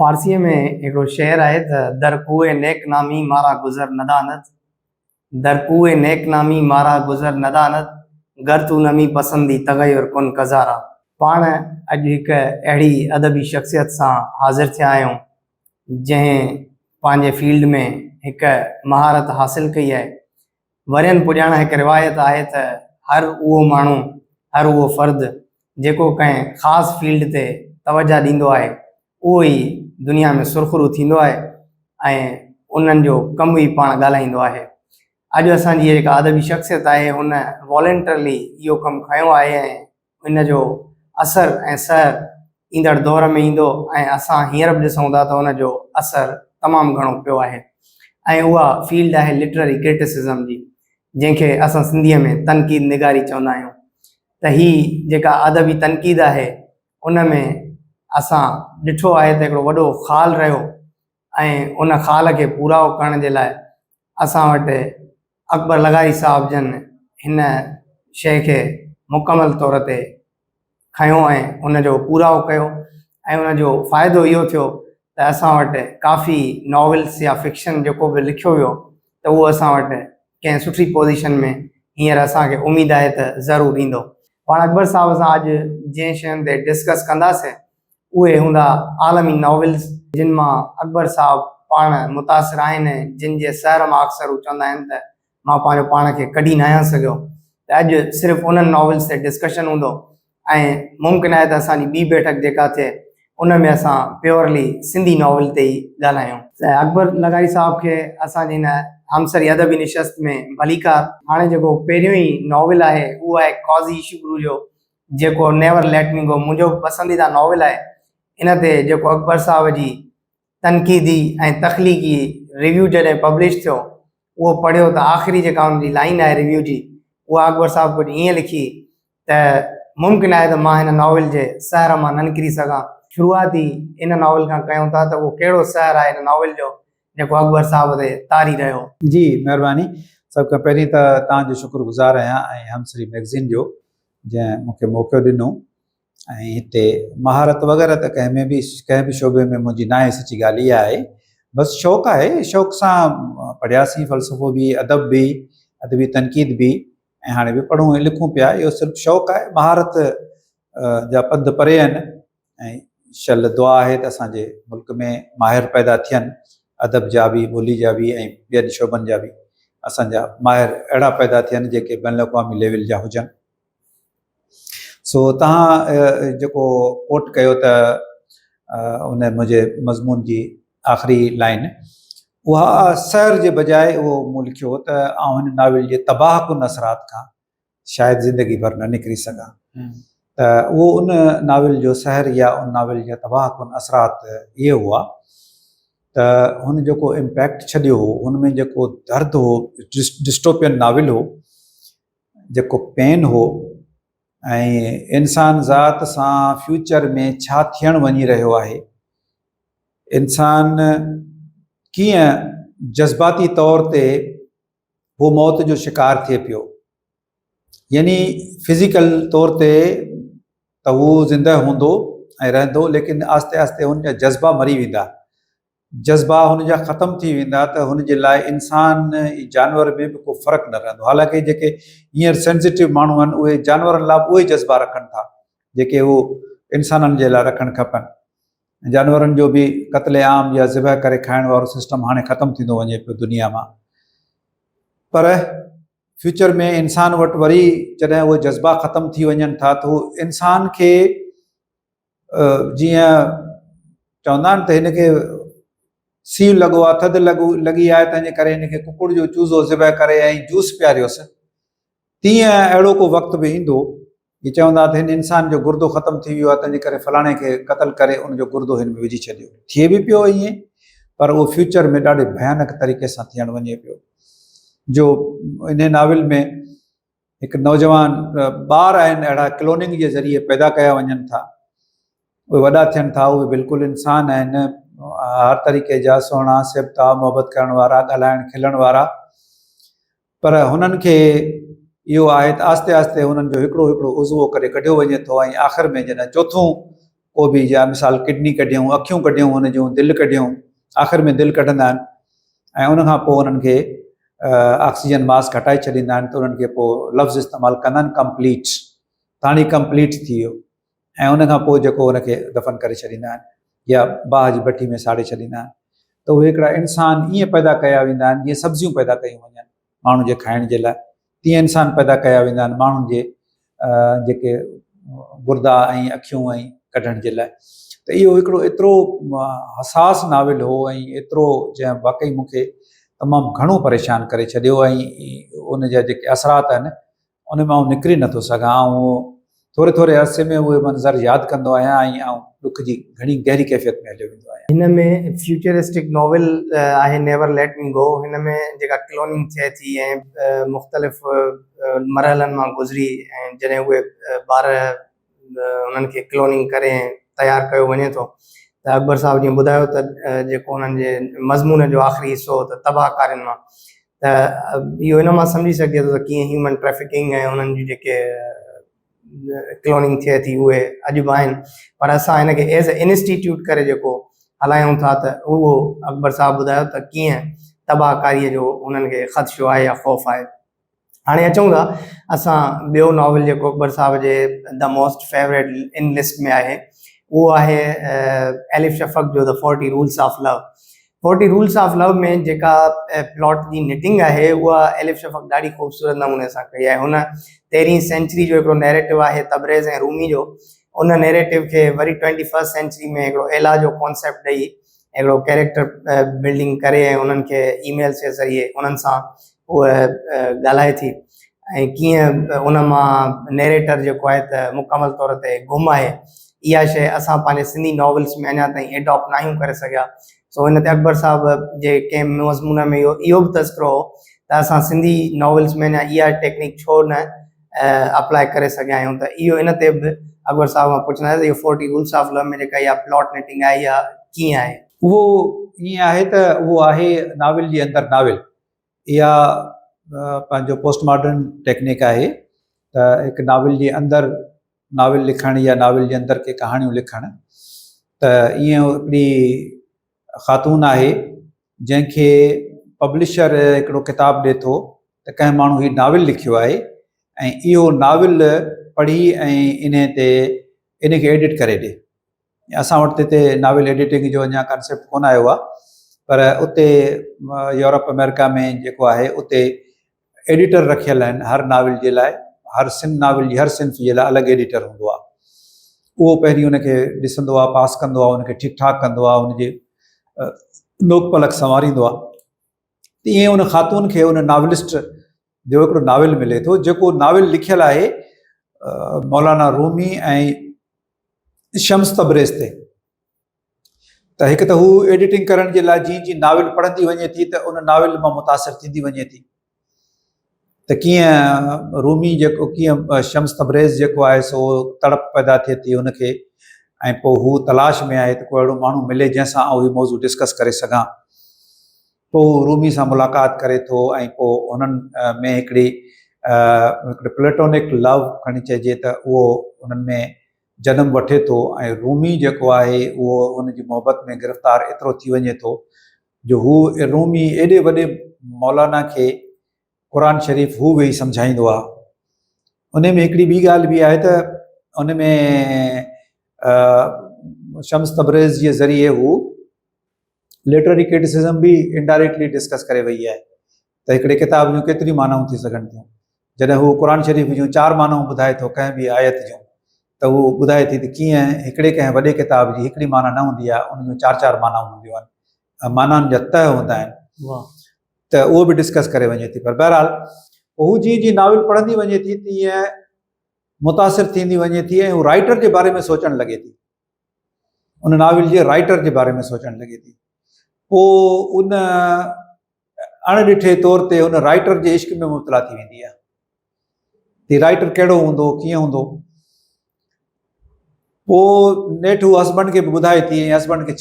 फारसीअ में हिकिड़ो शेर आहे त दरकूए नेक नामी मारा गुज़र नदानत, दरकूए नेक नामी मारा गुज़र नदानत, गर तू नमी पसंदी तगैर कुन कज़ारा। पाण अॼु हिकु अहिड़ी अदबी शख़्सियत सां हाज़िर थिया आहियूं जंहिं पंहिंजे फील्ड में हिकु महारत हासिल कई आहे। वरियनि पुॼाइण हिकु रिवायत आहे त हर उहो माण्हू, हर उहो फ़र्द जेको कंहिं ख़ासि फील्ड ते तवजा ॾींदो आहे उहो ई दुनिया में सुरख़ुरू थींदो आहे ऐं उन्हनि जो कमु ई पाण ॻाल्हाईंदो आहे। अॼु असांजी जेका अदबी शख़्सियत आहे हुन वॉलंटरली इहो कमु खयो आहे ऐं इन जो असरु ऐं सहर ईंदड़ दौर में ईंदो ऐं असां हींअर बि ॾिसूं था त हुन जो असरु तमामु घणो पियो आहे। ऐं उहा फील्ड आहे लिटररी क्रिटिसिज़म जी, जंहिंखे असां सिंधीअ में तनक़ीद निगारी चवंदा आहियूं। त ही जेका अदबी तनक़ीद आहे उन में असां ॾिठो आहे त हिकिड़ो वॾो ख़ाल रहियो ऐं उन ख़ाल खे पूराओ करण जे लाइ असां वटि अकबर लगारी साहब जन हिन शइ खे मुकमल तौर ते खयो ऐं उन जो पूराओ कयो ऐं उन जो फ़ाइदो इहो थियो त असां वटि काफ़ी नॉवेल्स या फिक्शन जेको बि लिखियो वियो त उहो असां वटि कंहिं सुठी पोज़ीशन में हींअर असांखे उमेदु आहे त ज़रूरु ईंदो। पाण अकबर साहब सां अॼु जंहिं शयुनि ते डिस्कस कंदासीं उहे हूंदा आलमी नॉवेल्स जिन मां अकबर साहब पाण मुतासिर आहिनि, जिन जे सहर मां अक्सर हू चवंदा आहिनि त मां पंहिंजो पाण खे कढी न आहियां सघियो। त अॼु सिर्फ़ु उन्हनि नॉवेल्स ते डिस्कशन हूंदो ऐं मुमकिन आहे त असांजी ॿी बैठक जेका थिए उन में असां प्योरली सिंधी नॉवेल ते ई ॻाल्हायूं। त अकबर लगारी साहब खे असांजी हिन हमसरी अदबी निशस्त में भलीकार। हाणे जेको पहिरियों ई नॉवेल आहे उहो आहे कॉज़ी इशूगुरु जो, जेको नेवर लेट मी गो मुंहिंजो पसंदीदा नॉवेल आहे। इन ते जेको अकबर साहब जी तनक़ीदी ऐं तख़लीक़ी रिव्यू जॾहिं पब्लिश थियो उहो पढ़ियो त आख़िरी जेका उनजी लाइन आहे रिव्यू जी उहा अकबर साहब कुझु ईअं लिखी त मुमकिन आहे त मां हिन नॉवेल जे सहर मां न निकिरी सघां। शुरूआती इन नॉवेल खां कयूं था त उहो कहिड़ो सहर आहे हिन नॉवेल जो जेको अकबर साहब ते तारी रहियो। जी महिरबानी। सभ खां पहिरीं त तव्हांजो शुक्रगुज़ार आहियां ऐं हमसरी मैगज़ीन जो जंहिं मूंखे मौक़ो ॾिनो। ऐं हिते महारत वग़ैरह त कंहिं बि शोबे में मुंहिंजी न आहे, सची ॻाल्हि इहा आहे। बसि शौक़ु आहे, शौक़ सां पढ़ियासीं, फ़लसफ़ो बि, अदब बि, अदबी तनक़ीद बि, ऐं हाणे बि पढ़ूं ऐं लिखूं पिया। इहो सिर्फ़ु शौक़ु आहे। महारत जा पंध परे आहिनि ऐं शल दुआ आहे त असांजे मुल्क में माहिर पैदा थियनि, अदब जा बि, ॿोली जा बि ऐं ॿियनि शोबनि जा बि असांजा माहिर अहिड़ा पैदा थियनि जेके बैन अक़वामी लेवल जा हुजनि। सो तव्हां जेको कोट कयो त उन मुंहिंजे मज़मून जी आख़िरी लाइन उहा सहर जे बजाए उहो मूं लिखियो हो त आउं हिन नाविल जे तबाह कुन असरात खां शायदि ज़िंदगी भर न निकिरी सघां। त उहो उन नाविल जो सहर या उन नाविल जा तबाह कुन असरात इहे हुआ त हुन जेको इम्पैक्ट छॾियो हो, हुनमें जेको दर्द हो, डिस्टोपियन नाविल हो, जेको पेन हो ऐं इंसान ज़ात सां फ्यूचर में छा थियण वञी रहियो आहे, इंसान कीअं जज़्बाती तौर ते वो मौत जो शिकार थिए पियो। यानी फिज़िकल तौर ते त उहो ज़िंदह हूंदो ऐं रहंदो, लेकिन आस्ते आस्ते हुन जा जज़्बा मरी वेंदा, जज़्बा हुन जा ख़तमु थी वेंदा। त हुन जे लाइ इंसान जानवर में बि को फ़र्क़ु न रहंदो। हालांकि जेके हींअर सेंसिटिव माण्हू आहिनि उहे जानवरनि लाइ उहे जज़्बा रखनि था जेके उहो इंसाननि जे लाइ रखणु खपनि। जानवरनि जो बि क़त्ले आम या ज़िबह करे खाइण वारो सिस्टम हाणे ख़तमु थींदो वञे पियो दुनिया मां। पर फ्यूचर में इंसान वटि वरी जॾहिं उहे जज़्बा ख़तमु थी वञनि था त उहो इंसान खे जीअं चवंदा आहिनि त हिनखे सीउ लॻो आहे, थधि लॻी आहे, तंहिंजे करे हिनखे कुकुड़ जो चूज़ो ज़िबह करे ऐं जूस पियारियोसि। तीअं अहिड़ो को वक़्तु बि ईंदो कि चवंदा त हिन इंसान जो गुर्दो ख़तमु थी वियो आहे, तंहिंजे करे फलाणे खे क़तलु करे उनजो गुर्दो हिन में विझी छॾियो। थिए बि पियो ईअं, पर उहो फ्यूचर में ॾाढे भयानक तरीक़े सां थियण वञे पियो। जो इन नाविल में हिकु नौजवान ॿार आहिनि अहिड़ा क्लोनिंग जे ज़रिए पैदा कया वञनि था, उहे वॾा थियनि था, उहे बिल्कुलु इंसान आहिनि, हर तरीक़े जा सुहिणा, सिबता, मोहबत करण वारा, ॻाल्हाइण खिलण वारा। पर हुननि खे इहो आहे त आस्ते आस्ते हुननि जो हिकिड़ो हिकिड़ो उज़वो करे कढियो वञे थो ऐं आख़िर में जॾहिं चोथों को बि या मिसाल किडनी कढियऊं, अखियूं कढियऊं, हुन जूं दिलि कढियऊं, आख़िर में दिलि कढंदा आहिनि ऐं उनखां पोइ उन्हनि खे ऑक्सीजन मास्क हटाए छॾींदा आहिनि, त उन्हनि खे पोइ लफ़्ज़ इस्तेमालु कंदा आहिनि कंप्लीट, ताणी कंप्लीट थी वियो, ऐं उनखां पोइ जेको उनखे दफ़न करे छॾींदा आहिनि या बाहि जी भट्टी में साड़े छॾींदा आहिनि। त उहे हिकिड़ा इंसान ईअं पैदा कया वेंदा आहिनि जीअं सब्जियूं पैदा कयूं वञनि माण्हुनि जे खाइण जे लाइ, तीअं इंसान पैदा कया वेंदा आहिनि माण्हुनि जे जेके गुर्दा ऐं अखियूं ऐं कढण जे लाइ। त इहो हिकिड़ो एतिरो हसास नाविल हो ऐं एतिरो जंहिं वाक़ई मूंखे तमामु घणो परेशान करे छॾियो ऐं उन जा जेके असरात आहिनि उन मां निकिरी नथो सघां। ऐं थोरे थोरे अरसे में उहे मंज़र यादि कंदो आहियां ऐं ॾुख जी घणी गहरी कैफ़ियत में हलियो वेंदो आहियां। हिन में फ्यूचरिस्टिक नॉवल आहे नेवर लेट मी गो। हिन में जेका क्लोनिंग थिए थी ऐं मुख़्तलिफ़ मरहलनि मां गुज़री ऐं जॾहिं उहे ॿार उन्हनि खे क्लोनिंग करे तयारु कयो वञे थो, त अकबर साहब जीअं ॿुधायो त जेको उन्हनि जे मज़मून जो आख़िरी हिसो त तबाहकारियुनि मां, त इहो इन मां सम्झी सघिजे थो त कीअं ह्यूमन ट्रैफिकिंग ऐं उन्हनि जी जेके क्लोनिंग थिए थी उहे अॼु बि आहिनि, पर असां हिनखे एज़ ए इंस्टीट्यूट करे जेको हलायूं था त उहो अकबर साहब ॿुधायो त कीअं तबाहकारीअ जो उन्हनि खे ख़दशो आहे या ख़ौफ़ आहे। हाणे अचूं था असां ॿियो नॉवल जेको अकबर साहब जे the most favourite in list में आहे, उहो आहे एलिफ शफ़क़ जो the 40 rules of love. 40 rules of love में जेका प्लॉट जी निटिंग आहे उहा एलिफ शफ़क़ ॾाढी ख़ूबसूरत नमूने सां कई आहे। हुन 13वीं सेंचुरी जो हिकिड़ो नैरेटिव आहे तबरेज़ ऐं रूमी जो, उन नैरेटिव खे वरी 21st सेंचुरी में हिकिड़ो एला जो कॉन्सेप्ट ॾेई हिकिड़ो कैरेक्टर बिल्डिंग करे ऐं उन्हनि खे ईमेल्स जे ज़रिए उन्हनि सां उहा ॻाल्हाए थी ऐं कीअं उन मां नैरेटर जेको आहे त मुकमल तौर ते गुम आहे। इहा शइ असां पंहिंजे सिंधी नॉवल्स में अञा ताईं एडॉप्ट नाहियूं करे सघिया। सो हिन ते अकबर साहब जे कंहिं मज़मून में इहो बि तज़किरो हो त असां सिंधी नॉवल्स में अञा इहा टेक्निक छो न अप्लाई करे सघिया आहियूं। त इहो इन ते बि अकबर साहब मां पुछंदा त इहो 40 रूल्स ऑफ लव में जेका इहा प्लॉट निटिंग आहे इहा कीअं आहे? उहो ईअं आहे त उहो आहे नाविल जे अंदरि नाविल, इहा पंहिंजो पोस्ट मॉडर्न टेक्निक आहे त हिकु नाविल जे अंदरि नाविल लिखणु या नाविल जे अंदरि के कहाणियूं लिखणु। त ईअं हिकिड़ी ख़ातून आहे जंहिंखे पब्लिशर हिकिड़ो किताबु ॾिए थो त कंहिं माण्हू हीउ नाविल लिखियो आहे ऐं इहो नाविल पढ़ी ऐं इनखे एडिट करे ॾिए। असां वटि हिते नाविल एडिटिंग जो अञा कॉन्सेप्ट कोन आयो आहे, पर उते यूरोप अमेरिका में जेको आहे उते एडिटर रखियल आहिनि हर नाविल जे लाइ, हर नाविल जी हर सिंफ जे लाइ अलॻि एडिटर हूंदो आहे। उहो पहिरीं उनखे ॾिसंदो आहे, पास कंदो आहे, उनखे ठीकु ठाक कंदो आहे, उनजे नोक पलक संवारींदो आहे। त ईअं उन ख़ातून खे उन नाविलिस्ट जो हिकिड़ो नाविल मिले थो जेको नाविल लिखियलु आहे मौलाना रूमी ऐं शम्स तबरेज़ ते। त हिकु त हू एडिटिंग करण जे लाइ जीअं जीअं नाविल पढ़ंदी वञे थी त उन नाविल मां मुतासिर थींदी वञे थी त कीअं रूमी जेको कीअं शम्स तबरेज़ जेको आहे सो तड़प पैदा थिए थी उनखे, ऐं पोइ हू तलाश में आहे त को अहिड़ो माण्हू मिले जंहिंसां उहे मौज़ू डिस्कस करे सघां। पोइ रूमी सां मुलाक़ात करे थो ऐं पोइ उन्हनि में हिकिड़े प्लेटोनिक लव खणी चइजे त उहो उन्हनि में जनम वठे थो ऐं रूमी जेको आहे उहो उनजी मोहबत में गिरफ़्तार एतिरो थी वञे थो जो हू रूमी एॾे वॾे मौलाना खे क़ुरान शरीफ़ हू वेही सम्झाईंदो आहे। उन में हिकिड़ी ॿी ॻाल्हि बि आहे त उन में शम्स तबरेज़ जे ज़रिए हू लिटरेरी क्रिटिसिज़म बि इनडायरेक्टली डिस्कस करे वई आहे त हिकिड़े किताब जूं केतिरियूं मानाऊं थी सघनि थियूं। जॾहिं हू क़ुरान शरीफ़ जूं 4 मानाऊं ॿुधाए थो कंहिं बि आयत जूं, त उहो ॿुधाए थी त कीअं हिकिड़े कंहिं वॾे किताब जी हिकिड़ी माना न हूंदी आहे, उन जूं 4 मानाऊं हूंदियूं आहिनि, मानाउनि जा तह हूंदा आहिनि। त उहो बि डिस्कस करे वञे थी। पर बहरहाल हू जीअं जीअं नाविल पढ़ंदी वञे थी तीअं मुतासिर थींदी वञे थी ऐं हू राइटर जे बारे में सोचणु लॻे थी, उन नाविल जे राइटर जे बारे में सोचणु लॻे थी। पोइ उन अणॾिठे तौर ते उन राइटर जे इश्क में मुबतला थी वेंदी आहे कि राइटर कहिड़ो हूंदो, कीअं हूंदो। पोइ नेठि हू हस्बैंड खे बि ॿुधाए थी ऐं हस्बैंड खे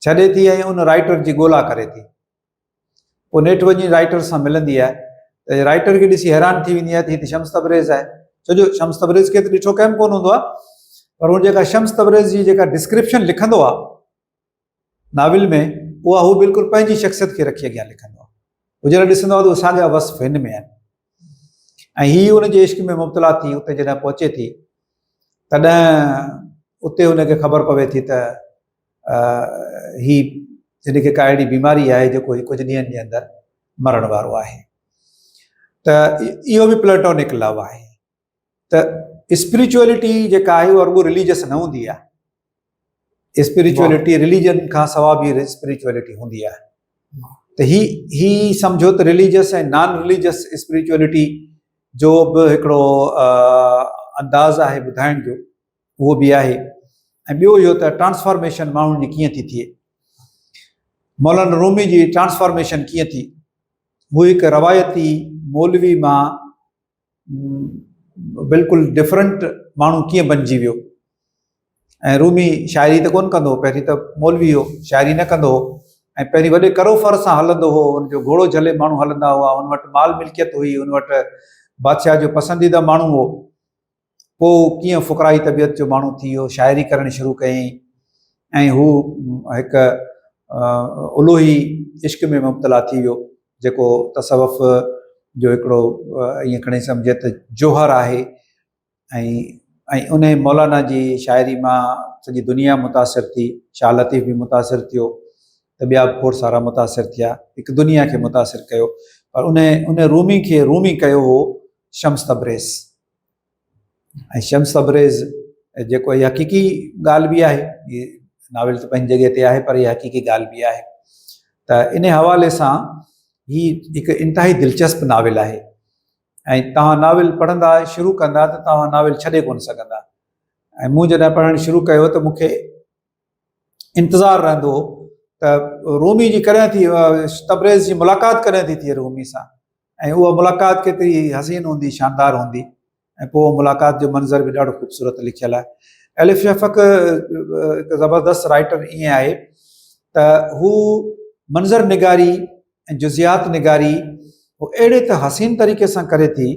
छॾे थी ऐं उन राइटर जी ॻोल्हा करे थी। पोइ नेठि वञी राइटर सां मिलंदी आहे त राइटर खे ॾिसी हैरान थी वेंदी आहे त हीअ त शम्स तबरेज़ आहे, छो जो शम्स तबरेज़ खे त ॾिठो कंहिं कोन हूंदो आहे, पर उन जेका शम्स तबरेज़ जी जेका डिस्क्रिप्शन लिखंदो आहे नाविल में, उहा हू बिल्कुलु पंहिंजी शख़्सियत खे रखी अॻियां लिखंदो आहे। हू जॾहिं ॾिसंदो आहे त उहे साॻिया वस्फ़ हिन में आहिनि। ऐं हीअ उनजे इश्क में मुब्तला थी उते जॾहिं पहुचे थी तॾहिं उते हुनखे ख़बर पवे थी त ही हिनखे का अहिड़ी बीमारी आहे जेको ही कुझु ॾींहंनि जे अंदरि मरण वारो आहे। त इहो बि प्लेटोनिक लव आहे। त स्पिरिचुअलिटी जेका आहे उहा रुॻो रिलीजियस न हूंदी आहे। स्पिरिचुअलिटी रिलीजन खां सवाइ बि स्पिरिचुअलिटी हूंदी आहे। त ही सम्झो त रिलीजियस ऐं नॉन रिलीजियस स्पिरिचुअलिटी जो बि हिकिड़ो अंदाज़ आहे ॿुधाइण जो, उहो बि आहे। ऐं ॿियो इहो त ट्रांसफॉर्मेशन माण्हुनि जी कीअं थी थिए, मौलाना रूमी जी ट्रांसफॉर्मेशन कीअं थी। हू हिकु रवायती मौलवी मां बिल्कुलु डिफरेंट माण्हू कीअं बणिजी वियो। ऐं रूमी शाइरी त कोन कंदो हो, पहिरीं त मौलवी हो, शाइरी न कंदो हो। ऐं पहिरीं वॾे करोफर सां हलंदो हो, हुनजो घोड़ो झले माण्हू हलंदा हुआ, हुन वटि माल मिल्कियत हुई, हुन वटि बादशाह जो पसंदीदा माण्हू हो। पोइ कीअं फ़ुक़राई तबियत जो माण्हू थी वियो, शाइरी करणु शुरू कयईं ऐं हू हिकु उलोही इश्क में मुब्तला थी वियो जेको तसवुफ़ जो हिकिड़ो ईअं खणी सम्झे त जोहर आहे। ऐं उन मौलाना जी शाइरी मां सॼी दुनिया मुतासिर थी, शाह लतीफ़ बि मुतासिर थियो, त ॿिया बि खोड़ सारा मुतासिर थिया, हिकु दुनिया खे मुतासिर कयो। पर उन रूमी खे रूमी कयो हो शम्स तबरेज़। ऐं शम्स तबरेज़ जेको इहा हक़ीक़ी ॻाल्हि बि आहे, इहे नाविल त पंहिंजी जॻह ते आहे पर इहा हक़ीक़ी ॻाल्हि बि आहे। त इन हवाले सां ही हिकु इंतिहाई दिलचस्प नाविल आहे। ऐं तव्हां नाविल पढ़ंदा शुरू कंदा त तव्हां नाविल छॾे कोन सघंदा। ऐं मूं जॾहिं पढ़णु शुरू कयो त मूंखे इंतज़ारु रहंदो हो त रूमी जी कॾहिं थी तबरेज़ जी मुलाक़ात कॾहिं थी थिए रूमी सां, ऐं उहा मुलाक़ात केतिरी हसीन हूंदी, शानदार हूंदी। ऐं पोइ मुलाक़ात जो मंज़र बि ॾाढो ख़ूबसूरत लिखियलु आहे। एलिफ शफ़क़ हिकु ज़बरदस्त राइटर ईअं आहे त हू मंज़र निगारी ऐं जुज़ियात निगारी हू अहिड़े त हसीन तरीक़े सां करे थी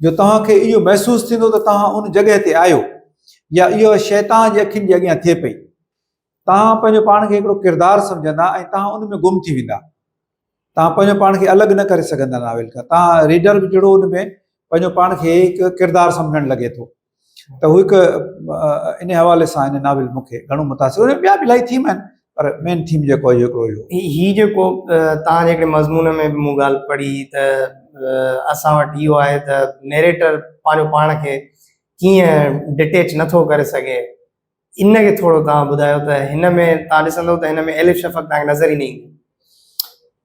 जो तव्हांखे इहो महसूसु थींदो त तव्हां उन जॻह ते आहियो या इहो शइ तव्हांजी अखियुनि जे अॻियां थिए पई। तव्हां पंहिंजो पाण खे हिकिड़ो किरदारु सम्झंदा ऐं तव्हां उन में गुम थी वेंदा। तव्हां पंहिंजो पाण खे अलॻि न करे सघंदा नाविल खां। तव्हां रीडर बि जहिड़ो उन में पंहिंजो पाण खे हिकु किरदारु सम्झणु लॻे थो। त हू हिकु इन हवाले सां इन नाविल मूंखे घणो मुतासिर। उन ॿिया बि इलाही थीम आहिनि पर मेन थीम जेको आहे हिकिड़ो इहो। ही जेको तव्हां जेके मज़मून में बि मूं ॻाल्हि पढ़ी त असां वटि इहो आहे त नैरेटर पंहिंजो पाण खे कीअं डिटेच नथो करे सघे, इनखे थोरो तव्हां ॿुधायो त हिन में तव्हां ॾिसंदव त हिन में एलिफ शफ़क़ तव्हांखे नज़र ई न ईंदी।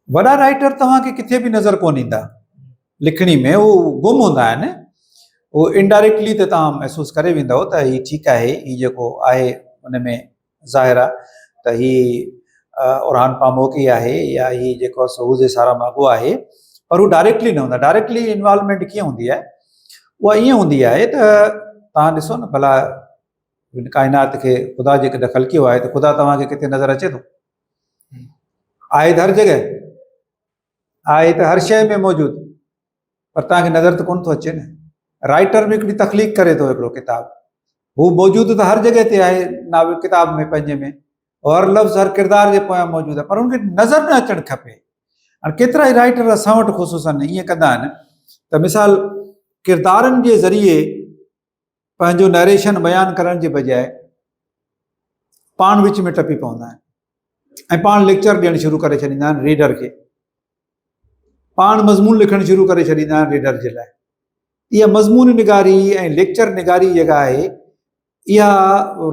वॾा राइटर तव्हांखे किथे बि नज़र कोन ईंदा लिखणी में, उहो गुम हूंदा आहिनि। उहो इनडायरेक्टली त तव्हां महसूसु करे वेंदव त हीउ ठीकु आहे, हीउ जेको आहे उन में ज़ाहिर आहे त हीउ उरहान पामोकी आहे या हीउ जेको आहे सहूज़े सारा मागो आहे, पर हू डायरेक्टली न हूंदा। डायरेक्टली इन्वॉल्वमेंट कीअं हूंदी आहे, उहा ईअं हूंदी आहे त तव्हां ॾिसो न भला काइनात खे ख़ुदा जेके दख़ल कयो आहे त ख़ुदा तव्हांखे किथे नज़र अचे थो? आहे त हर जॻह, आहे त हर शइ में मौजूदु, पर तव्हांखे नज़र त कोन थो अचे न। राइटर बि हिकिड़ी तख़लीक़ करे थो हिकिड़ो किताबु, हू मौजूदु त हर जॻह ते आहे नाविल किताब में पंहिंजे में, हर लफ़्ज़ हर किरदार जे पोयां मौजूदु आहे, पर हुनखे नज़र न अचणु खपे। हाणे केतिरा ई राइटर असां वटि ख़ुसूसन ईअं कंदा आहिनि त मिसाल किरदारनि जे ज़रिए पंहिंजो नरेशन बयानु करण जे बजाए पाण विच में टपी पवंदा आहिनि ऐं पाण लेक्चर ॾियणु शुरू करे छॾींदा आहिनि रीडर खे, पाण मज़मून लिखणु शुरू करे छॾींदा आहिनि रीडर जे लाइ। इहा मज़मून निगारी ऐं लेक्चर निगारी जेका आहे इहा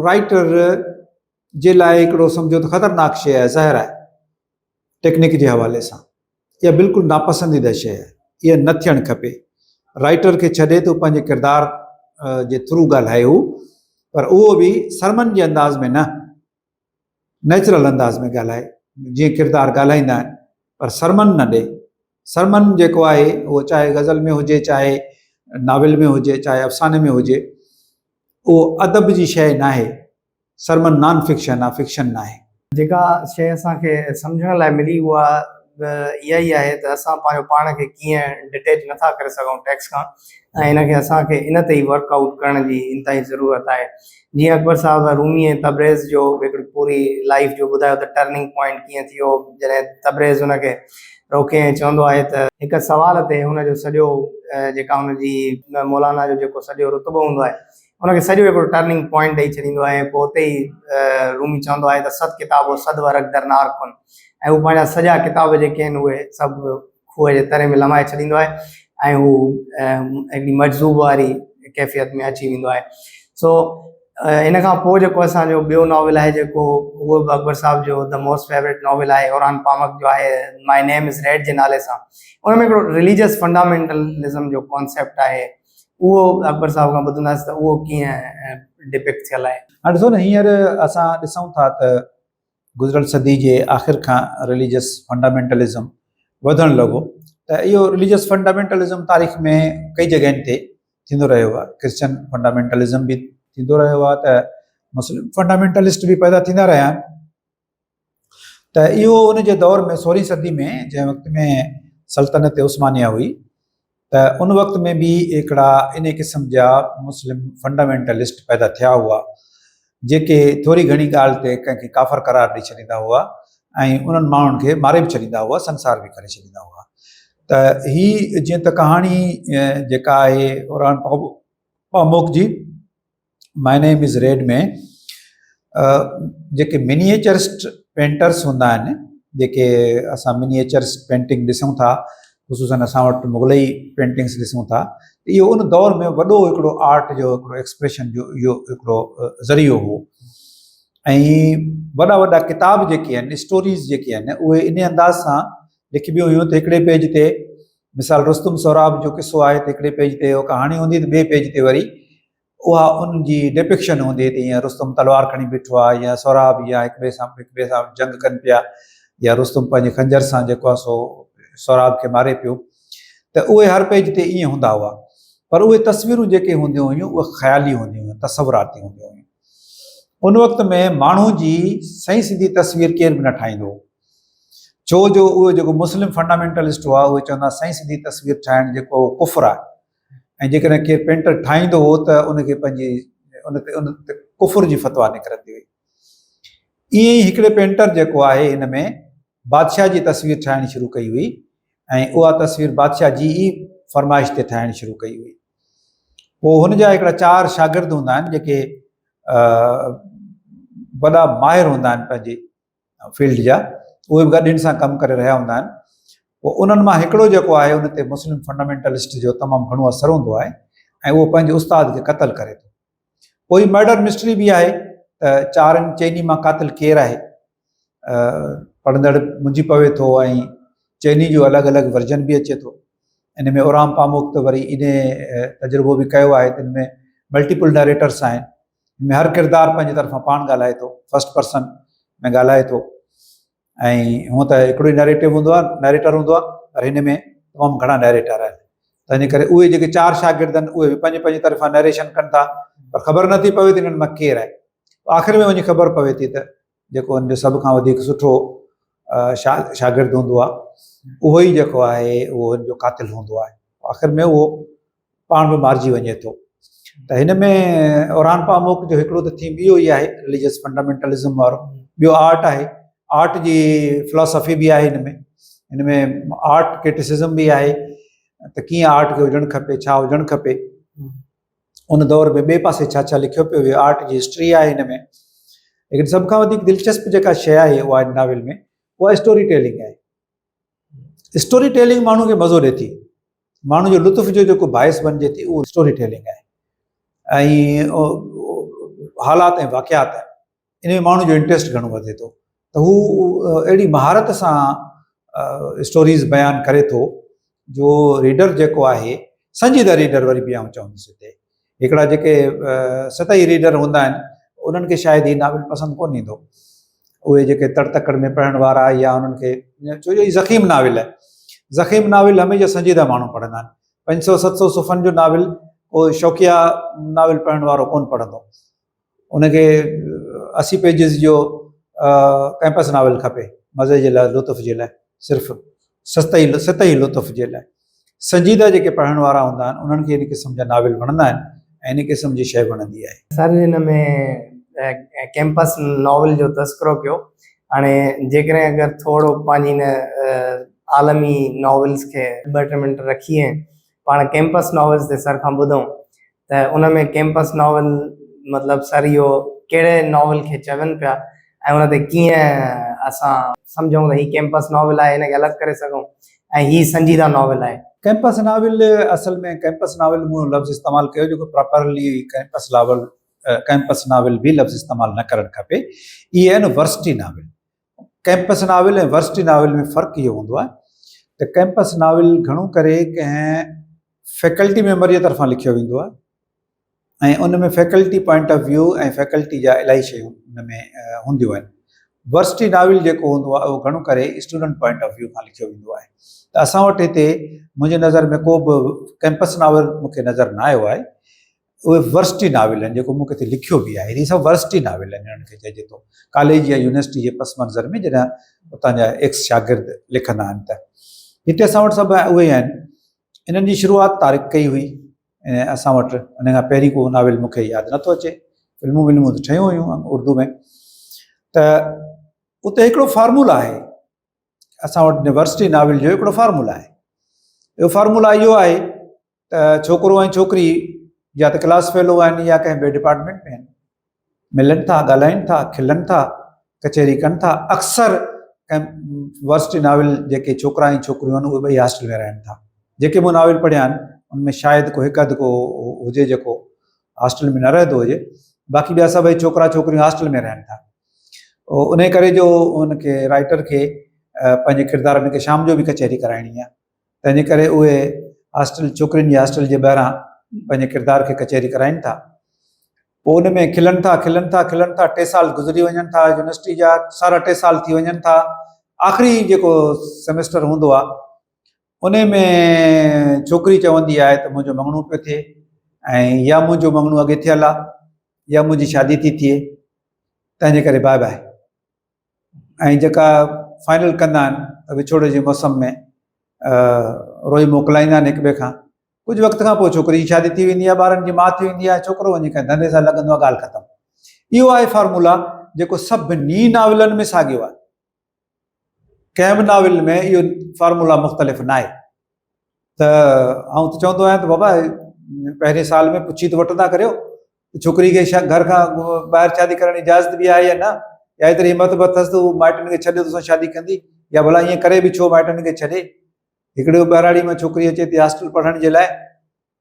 राइटर जे लाइ हिकिड़ो सम्झो त ख़तरनाक शइ आहे, ज़हर आहे टेक्निक जे हवाले सां। इहा बिल्कुलु नापसंदीदा शइ आहे, इहा न थियणु खपे। राइटर खे छॾे थो पंहिंजे किरदार जे थ्रू ॻाल्हाए हू, पर उहो बि सरमन जे अंदाज़ में न, नेचुरल अंदाज़ में ॻाल्हाए जीअं किरदार ॻाल्हाईंदा आहिनि, पर सरमन न ॾे। सरमन जेको आहे उहो चाहे गज़ल में हुजे, चाहे नाविल में हुजे, चाहे अफ़साने में हुजे, उहो अदब जी शइ न आहे। सरमन नॉन फिक्शन आहे, फिक्शन न आहे। जेका शइ असांखे सम्झण लाइ मिली उहा इहा ई आहे त असां पंहिंजो पाण खे कीअं डिटेच नथा करे सघूं टैक्स खां, ऐं हिनखे असांखे इन ते ई वर्कआउट करण जी इंतहाई ज़रूरत आहे। जीअं अकबर साहब रूमी ऐं तबरेज़ जो हिकिड़ी पूरी लाइफ जो ॿुधायो त टर्निंग पॉइंट कीअं थियो, जॾहिं तबरेज़ हुनखे रोके ऐं चवंदो आहे त हिकु सवाल ते हुनजो सॼो जेका हुनजी मौलाना जो जेको सॼो रुतबो हूंदो आहे हुनखे सॼो हिकिड़ो टर्निंग पॉइंट ॾेई छॾींदो आहे। पोइ उते ई रूमी चवंदो आहे त सद किताबो सद वरक दरनार कुन, ऐं हू पंहिंजा सॼा किताब जेके आहिनि उहे सभु खूह जे तरे में लमाए छॾींदो आहे ऐं हू हिकिड़ी मजज़ूब वारी कैफ़ियत में अची वेंदो आहे। सो इन खां पोइ जेको असांजो ॿियो नॉवल आहे जेको उहो बि अकबर साहब जो द मोस्ट फेवरेट नॉवल आहे, औरान पामक जो आहे माय नेम इज़ रेड जे नाले सां। उन में हिकिड़ो रिलीजियस फंडामेंटलिज़म जो कॉन्सेप्ट आहे, उहो अकबर साहब खां ॿुधंदासीं त उहो कीअं डिपिक्ट थियल आहे। हाणे ॾिसो न, हींअर असां ॾिसूं था त गुज़िरियल सदी जे आख़िर खां रिलीजियस फंडामेंटलिज़म वधणु लॻो। त इहो रिलीजियस फंडामेंटलिज़म तारीख़ में कई जॻहियुनि ते थींदो रहियो आहे। क्रिश्चन फंडामेंटलिज़म बि थींदो रहियो आहे, त मुस्लिम फंडामेंटलिस्ट बि पैदा थींदा रहिया आहिनि। त इहो उन जे दौर में 16वीं सदी में जंहिं वक़्त में सल्तनत उस्मानिया हुई, त उन वक़्त में बि हिकिड़ा इन क़िस्म जा मुस्लिम फंडामेंटलिस्ट पैदा थिया हुआ, जेके थोरी घणी ॻाल्हि ते कंहिंखे काफ़र करार ॾेई छॾींदा हुआ ऐं उन्हनि माण्हुनि खे मारे बि छॾींदा हुआ, संसार बि करे छॾींदा हुआ। त ही जीअं त कहाणी जेका आहे औरान पामोक जी माय नेम इज़ रेड में जेके मिनिएचरिस्ट पेंटर्स हूंदा आहिनि, जेके असां मिनिएचर्स पेंटिंग ॾिसूं था, ख़ुशूसन असां वटि मुग़लई पेंटिंग्स ॾिसूं था, इहो उन दौर में वॾो हिकिड़ो आर्ट जो हिकिड़ो एक्सप्रेशन जो इहो हिकिड़ो ज़रियो हो। ऐं वॾा वॾा किताब जेके आहिनि, स्टोरीज़ जेके आहिनि, उहे इन अंदाज़ सां लिखिबियूं हुयूं त हिकिड़े पेज ते मिसाल रुस्तुम सोराब जो किस्सो आहे त हिकिड़े पेज ते उहो कहाणी हूंदी, त ॿिए पेज ते वरी उहा उनजी डिपिक्शन हूंदी त ईअं रुस्तुम तलवार खणी बीठो आहे, या सोराब या हिक ॿिए सां जंग कनि पिया, या रुस्तुम पंहिंजे खंजर सां जेको आहे सो सोराब खे मारे पियो। त उहे हर पेज ते ईअं हूंदा हुआ, पर उहे तस्वीरूं जेके हूंदियूं हुयूं उहे ख़्याली हूंदियूं हुयूं, तसवुराती हूंदियूं हुयूं। उन वक़्त में माण्हू जी सही सिधी तस्वीर केरु बि न ठाहींदो, छो जो उहे जेको मुस्लिम फंडामेंटलिस्ट हुआ उहे चवंदा सही सिधी तस्वीर ठाहिणु जेको कुफ़र आहे, ऐं जेकॾहिं केरु पेंटर ठाहींदो हो त उनखे पंहिंजी उन ते कुफ़र जी फतवा निकिरंदी हुई। ईअं ई हिकिड़े पेंटर जेको आहे हिन में बादशाह जी तस्वीर ठाहिणी शुरू कई हुई, ऐं उहा तस्वीर बादशाह जी ई फरमाइश ते ठाहिणी शुरू कई हुई। पोइ हुन जा हिकिड़ा 4 शागिर्द हूंदा आहिनि जेके वॾा माहिर हूंदा आहिनि पंहिंजे फील्ड जा, उहे बि गॾु हिन सां कमु करे रहिया हूंदा आहिनि। पोइ उन्हनि मां हिकिड़ो जेको आहे उन ते मुस्लिम फंडामेंटलिस्ट जो तमामु घणो असरु हूंदो आहे, ऐं उहो पंहिंजे उस्ताद खे क़तल करे थो। पोइ मर्डर मिस्ट्री बि आहे त 4 चैनी मां क़ातिल केरु आहे, पढ़ंदड़ मुंझी पवे थो, ऐं चैनी जो अलॻि अलॻि वर्जन बि अचे थो। इन में औराम पामोक त वरी इन तजुर्बो बि कयो आहे त इन में मल्टीपल नरेटर्स आहिनि, हिन में हर किरदारु पंहिंजे तरफ़ां पाण ॻाल्हाए थो, फर्स्ट पर्सन में ॻाल्हाए थो। ऐं हूअं त हिकिड़ो ई नरेटिव हूंदो आहे, नरेटर हूंदो आहे, पर हिन में तमामु घणा नरेटर आहिनि। त इन करे उहे जेके 4 शागिर्द आहिनि उहे बि पंहिंजे पंहिंजे तरफ़ां नरेशन कनि था, पर ख़बर नथी पवे त इन्हनि मां केरु आहे। आख़िर में वञी ख़बर पवे थी त जेको हिन जो सभ खां वधीक सुठो शागिर्द हूंदो आहे उहो ई जेको आहे उहो हिन जो क़ातिल हूंदो आहे। आख़िर में उहो पाण बि मारिजी वञे थो। त हिन में औरान पामोक जो हिकिड़ो त थीम इहो ई आहे रिलीजियस फंडामेंटलिज़म वारो। ॿियो आर्ट आहे, आर्ट जी फिलॉसफी बि आहे हिन में आर्ट क्रिटिसिज़म बि आहे त कीअं आर्ट खे हुजणु खपे, छा हुजणु खपे, उन दौर में ॿिए पासे छा छा लिखियो पियो वियो, आर्ट जी हिस्ट्री आहे हिन में। लेकिन सभ खां वधीक दिलचस्प जेका शइ आहे उहा नॉवल में उहा स्टोरी टेलिंग आहे। स्टोरी टेलिंग माण्हू खे मज़ो ॾिए थी, माण्हू जो लुत्फ़ जो जेको बाहिस बणिजे थी उहो स्टोरी टेलिंग आहे। ऐं हालात ऐं वाक़ियात इन में माण्हू जो इंट्रस्ट घणो वधे थो, त हू अहिड़ी महारत सां स्टोरीज़ बयानु करे थो जो रीडर जेको आहे, संजीदा रीडर वरी बि आउं चवंदुसि हिते, हिकिड़ा जेके सतही रीडर हूंदा आहिनि उन्हनि खे शायदि ही नाविल पसंदि कोन ईंदो। उहे जेके तड़तकड़ में पढ़ण वारा या उन्हनि खे, छो जो ही ज़ख़ीम नाविल आहे, ज़ख़ीम नाविल हमेशह संजीदा माण्हू पढ़ंदा आहिनि। 500-700 सुफ़नि जो नाविल उहो शौक़िया नाविल पढ़ण वारो कोन पढ़ंदो, उनखे 80 पेजिस जो कैंपस नाविल खपे मज़े जे लाइ, लुत्फ़ जे लाइ। सिर्फ़ु सतही लुत्फ़ जे लाइ। संजीदा जेके पढ़ण वारा हूंदा आहिनि उन्हनि खे इन क़िस्म जा नाविल वणंदा आहिनि ऐं इन क़िस्म जी शइ वणंदी आहे। सर हिन में कैंपस नॉवल जो तस्करो कयो, हाणे जेकॾहिं अगरि थोरो पंहिंजी हिन आलमी नॉवल्स खे 2-3 मिंट रखी ऐं पाण कैंपस नॉवल्स ते सर खां ॿुधूं त उन में कैंपस नॉवल मतिलबु सर इहो कहिड़े नॉवल खे चवनि पिया ऐं उन ते कीअं असां सम्झूं त हीउ कैंपस नॉवल आहे, हिनखे अलॻि करे सघूं ऐं हीउ संजीदा नॉवल आहे। कैंपस नाविल असल में कैंपस नाविल मूं लफ़्ज़ इस्तेमालु कयो जेको प्रॉपरली कैंपस नाविल बि लफ़्ज़ इस्तेमालु न करणु खपे। इहे आहिनि वर्सिटी नाविल। कैंपस नाविल ऐं वर्सिटी नाविल में फ़र्क़ु इहो हूंदो आहे त कैंपस नाविल घणो करे कंहिं फैकल्टी मेंबर जे तरफ़ां लिखियो वेंदो आहे ऐं उन में फैकल्टी पॉइंट ऑफ व्यू ऐं फैकल्टी जा इलाही शयूं उन में हूंदियूं आहिनि। वर्सिटी नाविल जेको हूंदो आहे उहो घणो करे स्टूडेंट पॉइंट ऑफ व्यू खां लिखियो वेंदो आहे। त असां वटि हिते मुंहिंजे नज़र में को बि कैंपस नाविल मूंखे नज़र न आयो आहे। उहे वर्सिटी नाविल आहिनि जेको मूं किथे लिखियो बि आहे। इहे सभु वर्सिटी नाविल आहिनि, इन्हनि खे चइजे थो कॉलेज या यूनिवर्सिटी जे पस मंज़र में जॾहिं उतां जा एक्स शागिर्द लिखंदा आहिनि त हिते असां वटि सभु उहे आहिनि। इन्हनि जी शुरूआति तारिक कई हुई ऐं असां वटि उन खां पहिरीं को नाविल मूंखे यादि नथो अचे। फिल्मूं विल्मूं त ठहियूं हुयूं उर्दू में। त उते हिकिड़ो फार्मूला आहे, असां वटि वर्सिटी नाविल जो हिकिड़ो फार्मूला आहे। इहो फार्मूला इहो आहे त छोकिरो ऐं छोकिरी या त क्लास फेलो आहिनि या कंहिं ॿिए डिपार्टमेंट में आहिनि, मिलनि था, ॻाल्हाइनि था, खिलनि था, कचहरी कनि था। अक्सर कंहिं वर्सिटी नाविल जेके छोकिरा ऐं छोकिरियूं आहिनि उहे ॿई हॉस्टल में रहनि था। जेके मूं नाविल पढ़िया आहिनि उनमें शायदि को हिकु अधु को हुजे जेको हॉस्टल में न रहंदो हुजे, बाक़ी ॿिया सभई छोकिरा छोकिरियूं हॉस्टल में रहनि था। उन करे जो उनखे राइटर खे पंहिंजे किरदार में शाम जो बि कचहरी कराइणी आहे, तंहिंजे करे उहे हॉस्टल छोकिरियुनि जी हॉस्टल जे ॿाहिरां पंहिंजे किरदार खे कचहरी कराइनि था। पोइ उन में खिलनि था खिलनि था खिलनि था, 2 साल गुज़री वञनि था, यूनिवर्सिटी जा 2.5 साल थी वञनि था। आख़िरी जेको सेमेस्टर हूंदो आहे उन में छोकिरी चवंदी आहे त मुंहिंजो मङणो पियो थिए ऐं या मुंहिंजो मङणो अॻे थियल आहे या मुंहिंजी शादी थी थिए, तंहिंजे करे बाय बाय। ऐं जेका फाइनल कंदा आहिनि त विछोड़े जे मौसम में रोई मोकिलाईंदा आहिनि हिक ॿिए खां। कुझु वक़्त खां पोइ छोकिरी जी शादी थी वेंदी आहे, ॿारनि जी माउ थी वेंदी आहे, छोकिरो वञी कंहिं धंधे सां लॻंदो आहे, ॻाल्हि ख़तमु। इहो आहे फार्मूला जेको सभिनी नाविलनि में साॻियो आहे। कंहिं बि नाविल में इहो फार्मूला मुख़्तलिफ़ न आहे। त आउं त चवंदो आहियां त बाबा पहिरें साल में पुछी त वठंदा करियो छोकिरी खे घर खां ॿाहिरि शादी करण जी इजाज़त बि आहे या न, या एतिरी हिमत बि अथसि त उहो माइटनि खे छॾे तोसां शादी कंदी, या भला ईअं करे बि छो माइटनि खे छॾे। हिकिड़े ॿहिराड़ी में छोकिरी अचे थी हॉस्टल पढ़ण जे लाइ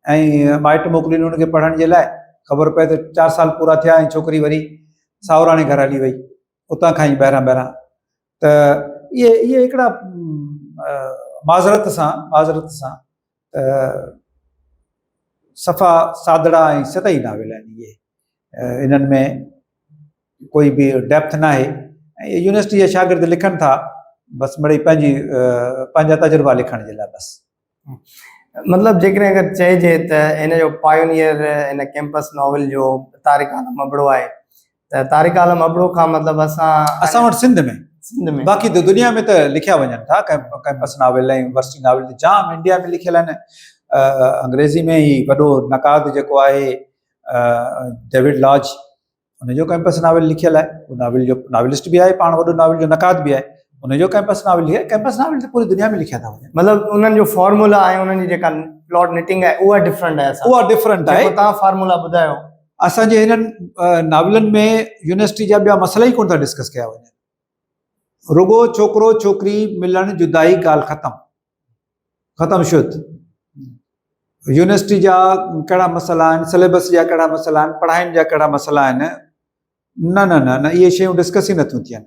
ऐं माइट मोकिलीनि हुनखे पढ़ण जे लाइ, ख़बर पए त 4 साल पूरा थिया ऐं छोकिरी वरी साहुराणे घर हली वई उतां खां ई ॿाहिरां। त इहे हिकिड़ा माज़रत सां सफ़ा सादड़ा ऐं सतही नाविल आहिनि इहे। इन्हनि में कोई बि डेप्थ न आहे ऐं यूनिवर्सिटी जा शागिर्द लिखनि था बसि मिड़ई पंहिंजा तजुर्बा लिखण जे लाइ बसि। मतिलबु जेकॾहिं अगरि चइजे त इन जो पायोनियर इन कैंपस नॉवल जो तारिक आलम अबड़ो आहे, त तारिक आलम अबड़ो खां मतिलबु असां वटि सिंध में बाक़ी त दुनिया में त लिखिया वञनि था कैंपस नाविल ऐं वर्सिटी नाविल जाम इंडिया में लिखियल आहिनि। अंग्रेज़ी में ई वॾो नक़ाद जेको आहे डेविड लॉज, उनजो कैंपस नाविल लिखियल आहे। उहो नाविल जो नाविलिस्ट बि आहे, पाण वॾो नाविल जो नक़ाद बि आहे, उनजो कैंपस नाविल लिखिया। कैंपस नाविल त पूरी दुनिया में लिखिया था वञनि। मतिलबु उन्हनि जो फॉर्मूला आहे, उन्हनि जी जेका प्लॉट निटिंग आहे उहा डिफरेंट आहे। उहा डिफरेंट आहे। तव्हां फॉर्मूला ॿुधायो। असांजे हिननि नाविलनि में यूनिवर्सिटी जा ॿिया मसइला ई कोन था डिस्कस कया वञनि। रुगो छोकिरो छोकिरी मिलणु जुदाई, ॻाल्हि ख़तमु शुद्ध। यूनिवर्सिटी जा कहिड़ा मसइला आहिनि, सिलेबस जा कहिड़ा मसइला आहिनि, पढ़ाइनि जा कहिड़ा मसइला आहिनि, न न न न इहे शयूं डिस्कस ई नथियूं थियनि।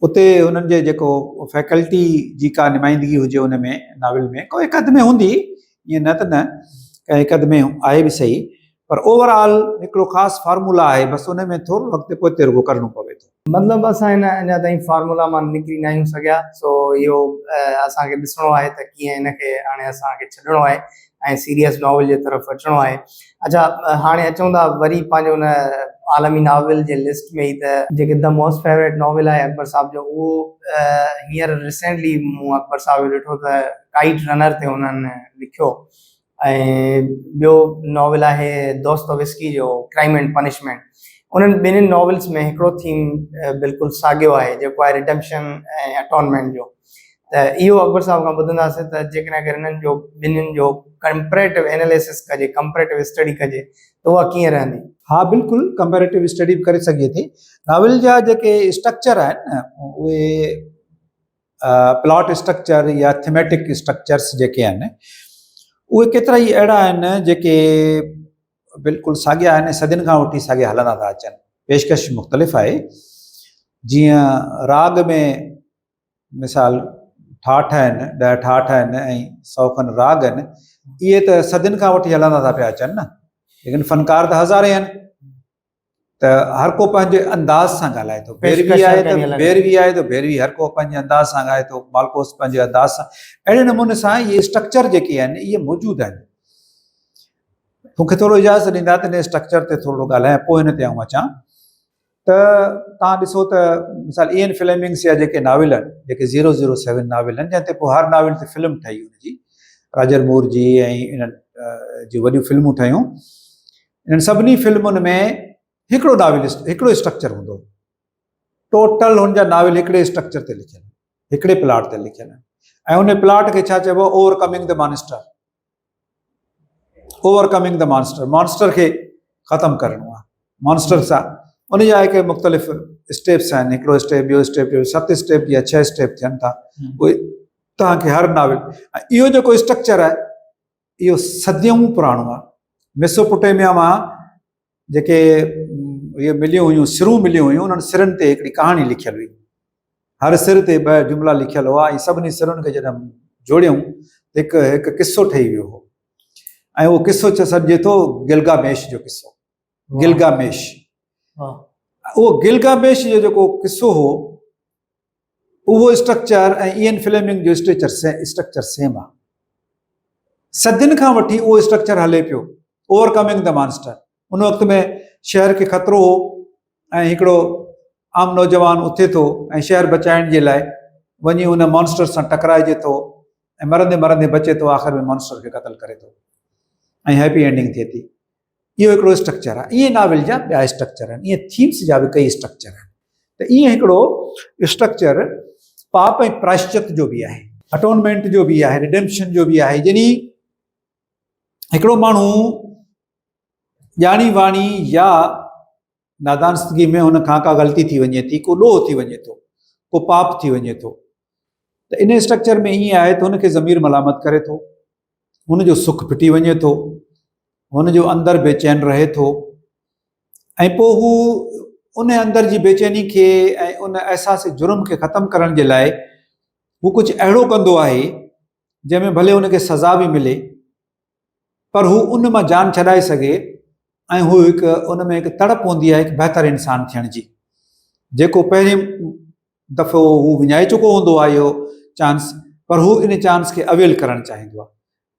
उते हुननि जे जेको फैकल्टी जी का नुमाइंदगी हुजे उन में नाविल में को हिकु अधु में हूंदी, ईअं न त न कंहिं हिकु अधु में आहे बि सही, पर ओवरऑल हिकिड़ो ख़ासि फार्मूला आहे, बसि उन में थोरो वक़्तु पोइ रुगो करिणो पवे थो। मतिलबु असां हिन अञा ताईं फार्मूला मां निकिरी न आहियूं सघिया, सो इहो असांखे ॾिसणो आहे त कीअं हिनखे हाणे असांखे छॾिणो आहे ऐं सीरियस नॉवल जे तरफ़ अचिणो आहे। अच्छा, हाणे अचूं था वरी पंहिंजो हुन आलमी नावल जे लिस्ट में ई त जेके द मोस्ट फेवरेट नॉवल आहे अकबर साहब जो, उहो हींअर रिसेंटली मूं अकबर साहब जो ॾिठो त काइट रनर ते हुननि लिखियो। ऐं ॿियो नॉवल आहे दोस्तोयेव्स्की जो क्राइम एंड पनिशमेंट। उन्हनि ॿिन्हिनि नॉवल्स में हिकिड़ो थीम बिल्कुलु साॻियो आहे जेको आहे रिडेम्पशन ऐं अटॉनमेंट जो। त इहो अकबर साहब खां ॿुधंदासीं त जेकॾहिं अगरि हिननि जो ॿिन्हिनि जो कंपेरेटिव एनालिसिस कजे, कंपेरेटिव स्टडी कजे त उहा कीअं रहंदी? हाँ बिल्कुलु कंपेरेटिव स्टडी बि करे सघे थी। नॉवल जा जेके स्ट्रक्चर आहिनि न उहे प्लॉट स्ट्रक्चर या थीमेटिक स्ट्रक्चर्स जेके आहिनि उहे केतिरा ई अहिड़ा आहिनि जेके बिल्कुलु साॻिया आहिनि, सदियुनि खां वठी साॻिया हलंदा था अचनि। पेशकश मुख़्तलिफ़ आहे। जीअं राग में मिसाल ठाठ आहिनि, 10 ठाठ आहिनि ऐं 100 खनि राग आहिनि, इहे त सदियुनि खां वठी हलंदा था पिया अचनि न, लेकिन फनकार त हज़ारे आहिनि। त हर को पंहिंजे अंदाज़ सां ॻाल्हाए थो। भैरवी आहे त भैरवी आहे त भैरवी हर को पंहिंजे अंदाज़ सां ॻाए थो, मालकोस पंहिंजे अंदाज़ सां। अहिड़े नमूने सां इहे स्ट्रक्चर जेके आहिनि इहे मौजूदु आहिनि। मूंखे थोरो इजाज़त ॾींदा त इन स्ट्रक्चर ते थोरो ॻाल्हायां, पोइ हिन ते आऊं अचां। त तव्हां ॾिसो त मिसाल इयन फ्लेमिंग्स जा जेके नाविल आहिनि, जेके 007 नाविल आहिनि, जंहिं ते पोइ हर नाविल ते फिल्म ठही हुनजी, रॉजर मूर जी ऐं इन्हनि जी वॾियूं फिल्मूं ठहियूं। इन्हनि सभिनी फिल्मुनि में हिकिड़ो नाविलिस्ट, हिकिड़ो स्ट्रक्चर हूंदो। टोटल हुन जा नाविल हिकिड़े स्ट्रक्चर ते लिखियल, हिकिड़े प्लॉट ते लिखियल आहिनि। ऐं उन प्लॉट खे छा चइबो? Overcoming the monster. Overcoming the monster, monster खे ख़तमु करणो आहे। मॉन्स्टर सां उन जा हिकु मुख़्तलिफ़ स्टेप्स आहिनि, हिकिड़ो स्टेप, ॿियो स्टेप, 7 स्टेप या 6 स्टेप थियनि था। उहे तव्हांखे हर नाविल, इहो जेको स्ट्रक्चर आहे इहो सदियूं पुराणो आहे। मेसोपोटेमिया मां जेके इहे मिलियूं हुयूं, सिरूं मिलियूं हुयूं, उन्हनि सिरनि ते हिकिड़ी कहाणी लिखियल हुई। हर सिर ते 2 जुमिला लिखियल हुआ ऐं सभिनी सिरुनि खे जॾहिं जोड़ियूं त हिकु किस्सो ठही वियो हो। ऐं उहो किस्सो सॾिजे थो गिलगामेश जो किस्सो। गिलगामेश, उहो गिलगामेश जो जेको किस्सो हो उहो स्ट्रक्चर ऐं इयन फ्लेमिंग जो स्ट्रक्चर सेम आहे। सदियुनि खां वठी उहो स्ट्रक्चर हले पियो, ओवरकमिंग द मॉन्स्टर। उन वक़्त में शहर खे ख़तरो हो ऐं हिकिड़ो आम नौजवान उथे थो ऐं शहर बचाइण जे लाइ वञी उन मॉन्स्टर सां टकराइजे थो ऐं मरंदे मरंदे बचे थो, आख़िर में मॉन्स्टर खे क़तल करे थो ऐं हैप्पी एंडिंग थिए थी। इहो हिकिड़ो स्ट्रक्चर आहे। इहे नाविल जा ॿिया स्ट्रक्चर आहिनि, इहे थीम्स जा बि कई स्ट्रक्चर आहिनि। त ईअं हिकिड़ो स्ट्रक्चर पाप ऐं प्रायश्चित जो बि आहे, अटोनमेंट जो बि आहे, रिडेम्पशन जो बि आहे। जॾहिं हिकिड़ो माण्हू ॼाणी वाणी या नादानस्तगी में हुन खां का ग़लती थी वञे थी, को ॾोह थी वञे थो, को पाप थी वञे थो, त इन स्ट्रक्चर में ईअं आहे त हुनखे ज़मीर मलामत करे थो, हुनजो सुख फिटी वञे थो, हुनजो अंदरि बेचैन रहे थो ऐं पोइ हू उन अंदरि जी बेचैनी खे ऐं उन अहसास जुर्म खे ख़तमु करण जे लाइ हू कुझु अहिड़ो कंदो आहे जंहिंमें भले हुनखे सज़ा बि मिले पर हू उन मां जान छॾाए सघे ऐं हू हिकु उन में हिकु तड़प हूंदी आहे हिकु बहितर इंसान थियण जी, जेको पहिरें दफ़ो हू विञाए चुको हूंदो आहे इहो चांस, पर हू इन चांस खे अवेल करणु चाहींदो आहे।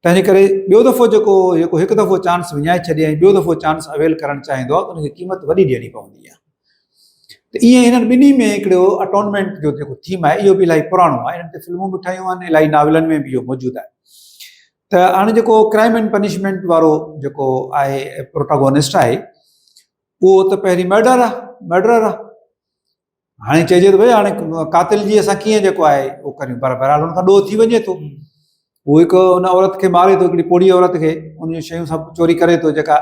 तंहिं करे ॿियो दफ़ो जेको हिकु दफ़ो चांस विञाए छॾे ऐं ॿियो दफ़ो चांस अवेल करणु चाहींदो आहे, उनखे क़ीमत वॾी ॾियणी पवंदी आहे। त ईअं हिननि ॿिन्ही में हिकिड़ो अटोनमेंट जो जेको थीम आहे इहो बि इलाही पुराणो आहे। इन्हनि ते फिल्मूं बि ठहियूं आहिनि, इलाही नाविलनि में बि इहो मौजूदु आहे। त हाणे जेको क्राइम एंड पनिशमेंट वारो जेको आहे प्रोटागोनिस्ट आहे उहो त पहिरीं मर्डरर आहे। हाणे चइजे थो भई हाणे कातिल जी असां कीअं जेको आहे उहो करियूं, पर बहरहाल हुन खां ॾोह थी वञे थो। उहो हिकु उन औरत खे मारे थो, हिकिड़ी पोड़ी औरत खे, उन जूं शयूं सभु चोरी करे थो, जेका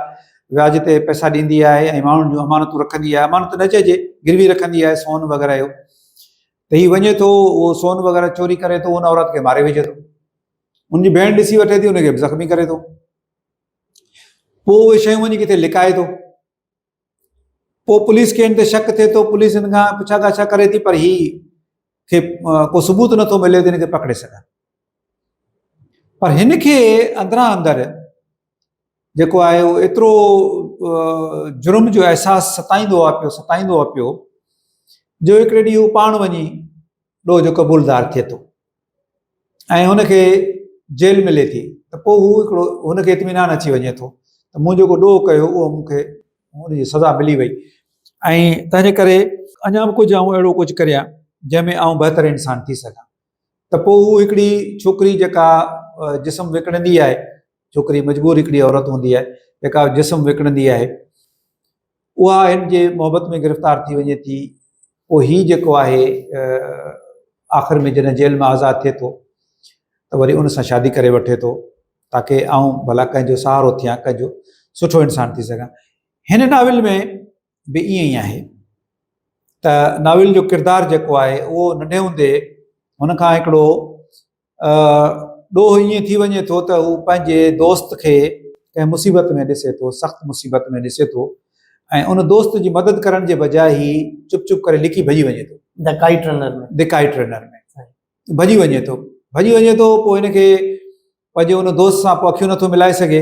व्याज ते पैसा ॾींदी आहे ऐं माण्हुनि जूं अमानतूं रखंदी आहे, अमानत न चइजे, गिरवी रखंदी आहे सोन वग़ैरह जो। त हीउ वञे थो, उहो सोन वग़ैरह चोरी करे थो, उन औरत खे मारे विझे थो, उनजी भेण ॾिसी वठे थी, उनखे बि ज़ख़्मी करे थो, पोइ उहे शयूं वञी किथे लिकाए थो, पोइ पुलिस खे हिन ते शक थिए थो, पुलिस हिन खां पुछा ॻाछा करे थी, पर हीउ खे को सबूत नथो मिले त हिनखे पकिड़े सघनि। पर हिनखे अंदरां अंदरि जेको आहे उहो एतिरो जुर्म जो अहसासु सताईंदो आहे पियो जो हिकिड़े ॾींहुं पाण वञी ॾोह जो क़बूलदार थिए थो ऐं हुनखे जेल मिले थी। त पोइ हू हिकिड़ो हुनखे इत्मीनान अची वञे थो त मूं जेको ॾोह कयो उहो मूंखे हुनजी सज़ा मिली वई। ऐं तंहिंजे करे अञा बि कुझु आउं अहिड़ो कुझु करियां जंहिंमें आउं बहितर इंसान थी सघां। त पोइ हू हिकिड़ी छोकिरी जेका जिस्म विकिणंदी आहे, छोकिरी मजबूर हिकिड़ी औरत हूंदी आहे जेका जिस्म विकिणंदी आहे, उहा हिन जे मोहबत में गिरफ़्तार थी वञे थी। पोइ हीउ जेको आहे आख़िर में जॾहिं जेल मां आज़ादु थिए थो त वरी उन सां शादी करे वठे थो ताकी आउं भला कंहिंजो सहारो थियां, कंहिंजो सुठो इंसान थी सघां। हिन नाविल में बि ईअं ई आहे त नाविल जो किरदारु जेको आहे उहो नंढे हूंदे हुन खां हिकिड़ो ॾोह ईअं थी वञे थो त हू पंहिंजे दोस्त खे कंहिं मुसीबत में ॾिसे थो, सख़्तु मुसीबत में ॾिसे थो, ऐं उन दोस्त जी मदद करण जे बजाय ई चुप चुप करे लिकी भॼी वञे थो। द काइट रनर में भॼी वञे थो, पोइ हिनखे पंहिंजे उन दोस्त सां पोइ अखियूं नथो मिलाए सघे।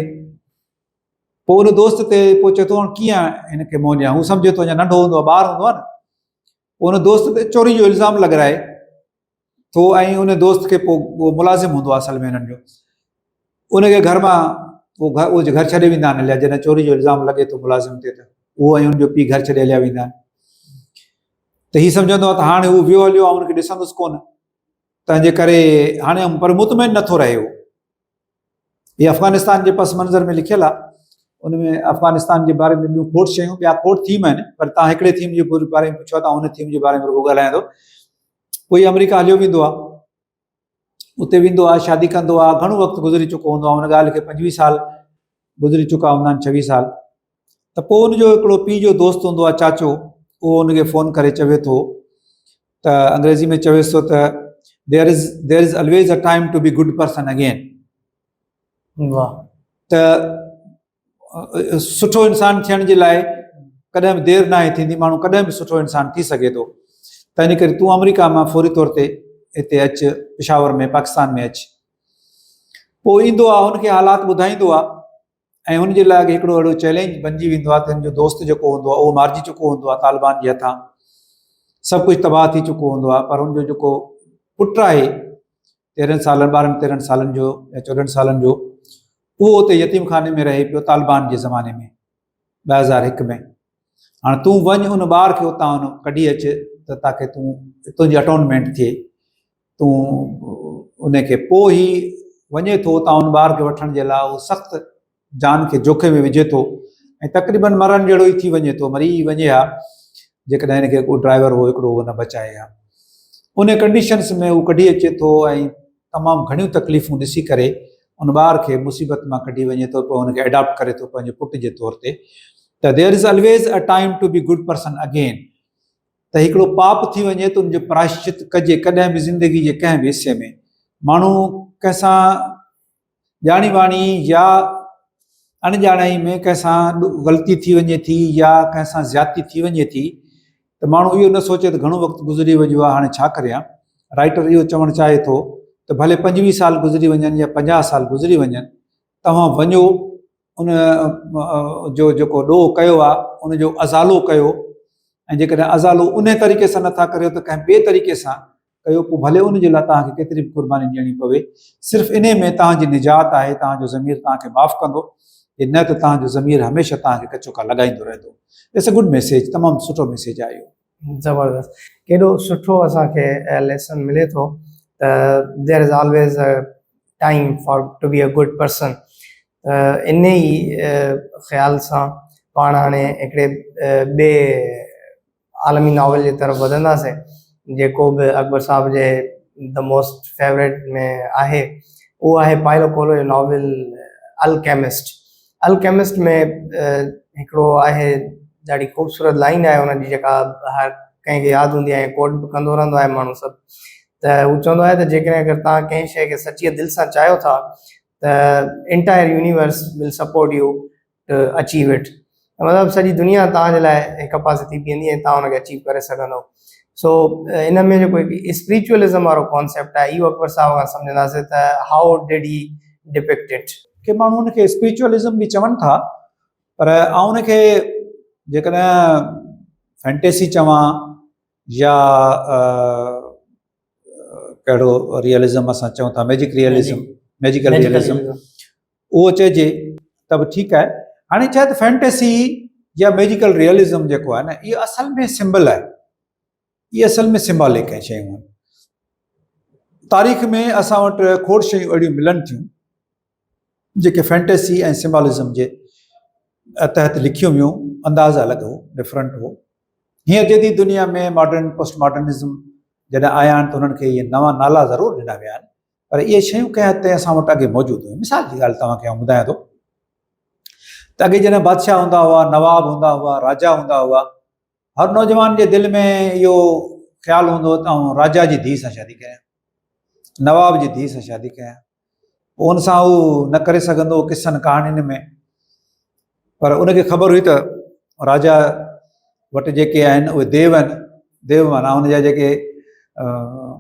पोइ उन दोस्त ते पोइ चए थो हाणे कीअं हिनखे मोह ॾियां, हू सम्झे थो अञा नंढो हूंदो आहे, ॿार हूंदो आहे न। पोइ उन दोस्त ते चोरी जो इल्ज़ाम लॻाए थो ऐं उन दोस्त खे पोइ उहो मुलाज़िम हूंदो आहे असल में हिननि जो, उनखे घर मां उहो घर छॾे वेंदा आहिनि हलिया। जॾहिं चोरी जो इल्ज़ाम लॻे थो मुलाज़िम ते त उहो ऐं उनजो पीउ घर छॾे हलिया वेंदा आहिनि। त हीउ सम्झंदो आहे त हाणे हू वियो हलियो आहे, हुनखे ॾिसंदुसि कोन, तंहिंजे करे हाणे पर मुतमइन नथो रहे। उहो हीअ अफ़गानिस्तान जे पस मंज़र में लिखियलु आहे, उनमें अफ़गानिस्तान जे बारे में ॿियूं खोड़ शयूं, ॿिया खोड़ थीम आहिनि, पर तव्हां हिकिड़े थीम जे बारे में पुछो आहे, हुन थीम जे बारे में रुॻो ॻाल्हायां थो। पोइ अमेरिका हलियो वेंदो आहे, उते वेंदो आहे, शादी कंदो आहे, घणो वक़्तु गुज़री चुको हूंदो आहे, हुन ॻाल्हि खे 25 साल गुज़री चुका हूंदा आहिनि, 26 साल। त पोइ हुनजो हिकिड़ो पीउ जो दोस्त हूंदो आहे, चाचो, उहो हुनखे फ़ोन करे चवे थो त अंग्रेज़ी में चवेसि थो त there is always a time to be good person again. त सुठो इंसान थियण जे लाइ कॾहिं बि देरि न आहे थींदी, माण्हू कॾहिं बि सुठो इंसान थी सघे थो। त इन करे तूं अमेरिका मां फौरी तौर ते हिते अचु, पेशावर में, पाकिस्तान में अचु। पोइ ईंदो आहे, हुनखे हालात ॿुधाईंदो आहे ऐं हुनजे लाइ हिकिड़ो अहिड़ो चैलेंज बणिजी वेंदो आहे त हिन जो दोस्त जेको हूंदो आहे उहो मारिजी चुको हूंदो आहे तालिबान जे हथां, सभु कुझु तबाह थी चुको हूंदो आहे। पर हुनजो जेको पुटु आहे 12-13 सालनि जो या 14 सालनि जो, उहो उते यतीम खाने में रहे पियो तालिबान जे ज़माने में, 2001 में। हाणे तूं वञ उन ॿार खे उतां कढी अचु त ताकी तुंहिंजी अटोनमेंट थिए। तूं उनखे पोइ ई वञे थो उतां उन ॿार खे वठण जे लाइ, उहो सख़्तु जान खे जोखे में विझे थो ऐं तक़रीबन मरण जहिड़ो ई थी वञे थो, मरी वञे हा, जेकॾहिं हिनखे को ड्राइवर हो हिकिड़ो उहो न बचाए हा। उन कंडीशन्स में हू कढी अचे थो ऐं तमामु घणियूं तकलीफ़ूं ॾिसी करे उन ॿार खे मुसीबत मां कढी वञे थो, पोइ हुनखे एडॉप्ट करे थो पंहिंजे पुट जे तौर ते। त there is always a time to be good person again. त हिकिड़ो पाप थी वञे त उनजो प्रायश्चित कजे कॾहिं बि ज़िंदगी जे कंहिं बि हिसे में। माण्हू कंहिंसां ॼाणी वाणी या अणॼाणाई में कंहिंसां ग़लती थी वञे थी या कंहिंसां ज़्यादती थी वञे थी त माण्हू इहो न सोचे त घणो वक़्तु गुज़री वियो आहे, हाणे छा करियां। राइटर इहो चवणु चाहे थो त भले 25 साल गुज़री वञनि या 50 साल गुज़री वञनि, तव्हां वञो, उन जो जेको ॾोह कयो आहे उनजो अज़ालो कयो, ऐं जेकॾहिं अज़ालो उन तरीक़े सां नथा करियो त कंहिं ॿिए तरीक़े सां कयो, पोइ भले उनजे लाइ तव्हांखे केतिरी बि कुर्बानी ॾियणी पवे। सिर्फ़ु इन में तव्हांजी निजात आहे, तव्हांजो ज़मीर तव्हांखे माफ़ु कंदो, न त तव्हांजो ज़मीर हमेशह तव्हांखे कचोका लॻाईंदो रहंदो। इट्स अ गुड मैसेज, तमामु सुठो मैसेज आहे इहो। ज़बरदस्त, केॾो सुठो असांखे लेसन मिले थो त there is always a time for to be a good person. इन ई ख़्याल सां पाण हाणे हिकिड़े ॿिए आलमी नावल जे तरफ़ वधंदासीं, जेको बि अकबर साहब जे द मोस्ट फेवरेट में आहे, उहो आहे पाइलो कोयलो जो नावल अल्केमिस्ट। अल्केमिस्ट में हिकिड़ो आहे, ॾाढी ख़ूबसूरत लाइन आहे हुनजी, जेका हर कंहिंखे यादि हूंदी आहे, कोट बि कंदो रहंदो आहे माण्हू सभु। त हू चवंदो आहे त जेकॾहिं अगरि तव्हां कंहिं शइ खे सची दिलि सां चाहियो था त entire universe will support you to achieve it. मतिलबु सॼी दुनिया तव्हांजे लाइ हिकु पासे थी बीहंदी ऐं तव्हां हुनखे अचीव करे सघंदव। सो इन में जेको स्पिरिचुअलिज़म वारो कॉन्सेप्ट आहे, इहो अकबर साहब खां सम्झंदासीं त हाउ डिड ही डिपिक्ट इट। के माण्हू हुनखे स्पिरिचुअलिज़म बि चवनि था, पर आउं हुनखे जेकॾहिं फैंटेसी चवां या कहिड़ो रियलिज़म असां चऊं था, मैजिकल रियलिज़म, उहो चइजे त बि ठीकु आहे। हाणे छा आहे त फैंटेसी या मैजिकल रियलिज़म जेको आहे न, इहो असल में सिंबल आहे, इहे असल में सिंबॉलिक आहे शयूं। तारीख़ में असां वटि खोड़ शयूं अहिड़ियूं मिलनि थियूं जेके फैंटेसी ऐं सिंबॉलिज़म जे तहत लिखियूं हुयूं, अंदाज़ अलॻि हो, डिफरेंट हो। हीअं अॼु जी दुनिया में मॉडर्न पोस्ट मॉडर्निज़म जॾहिं आया आहिनि त उन्हनि खे इहे नवां नाला ज़रूरु ॾिना विया आहिनि, पर इहे शयूं कंहिं हद ते असां वटि अॻे मौजूदु हुयूं। मिसाल जी ॻाल्हि तव्हांखे आउं ॿुधायां थो त अॻे जॾहिं बादशाह हूंदा हुआ, नवाब हूंदा हुआ, राजा हूंदा हुआ, हर नौजवान जे दिलि में इहो ख़्यालु हूंदो त आउं राजा जी धीउ सां शादी कयां, नवाब जी धीउ सां शादी कयां। पोइ उन सां उहो न करे सघंदो किसनि कहाणियुनि में, पर उनखे ख़बर हुई त राजा वटि जेके आहिनि उहे देव आहिनि, देव माना हुनजा जेके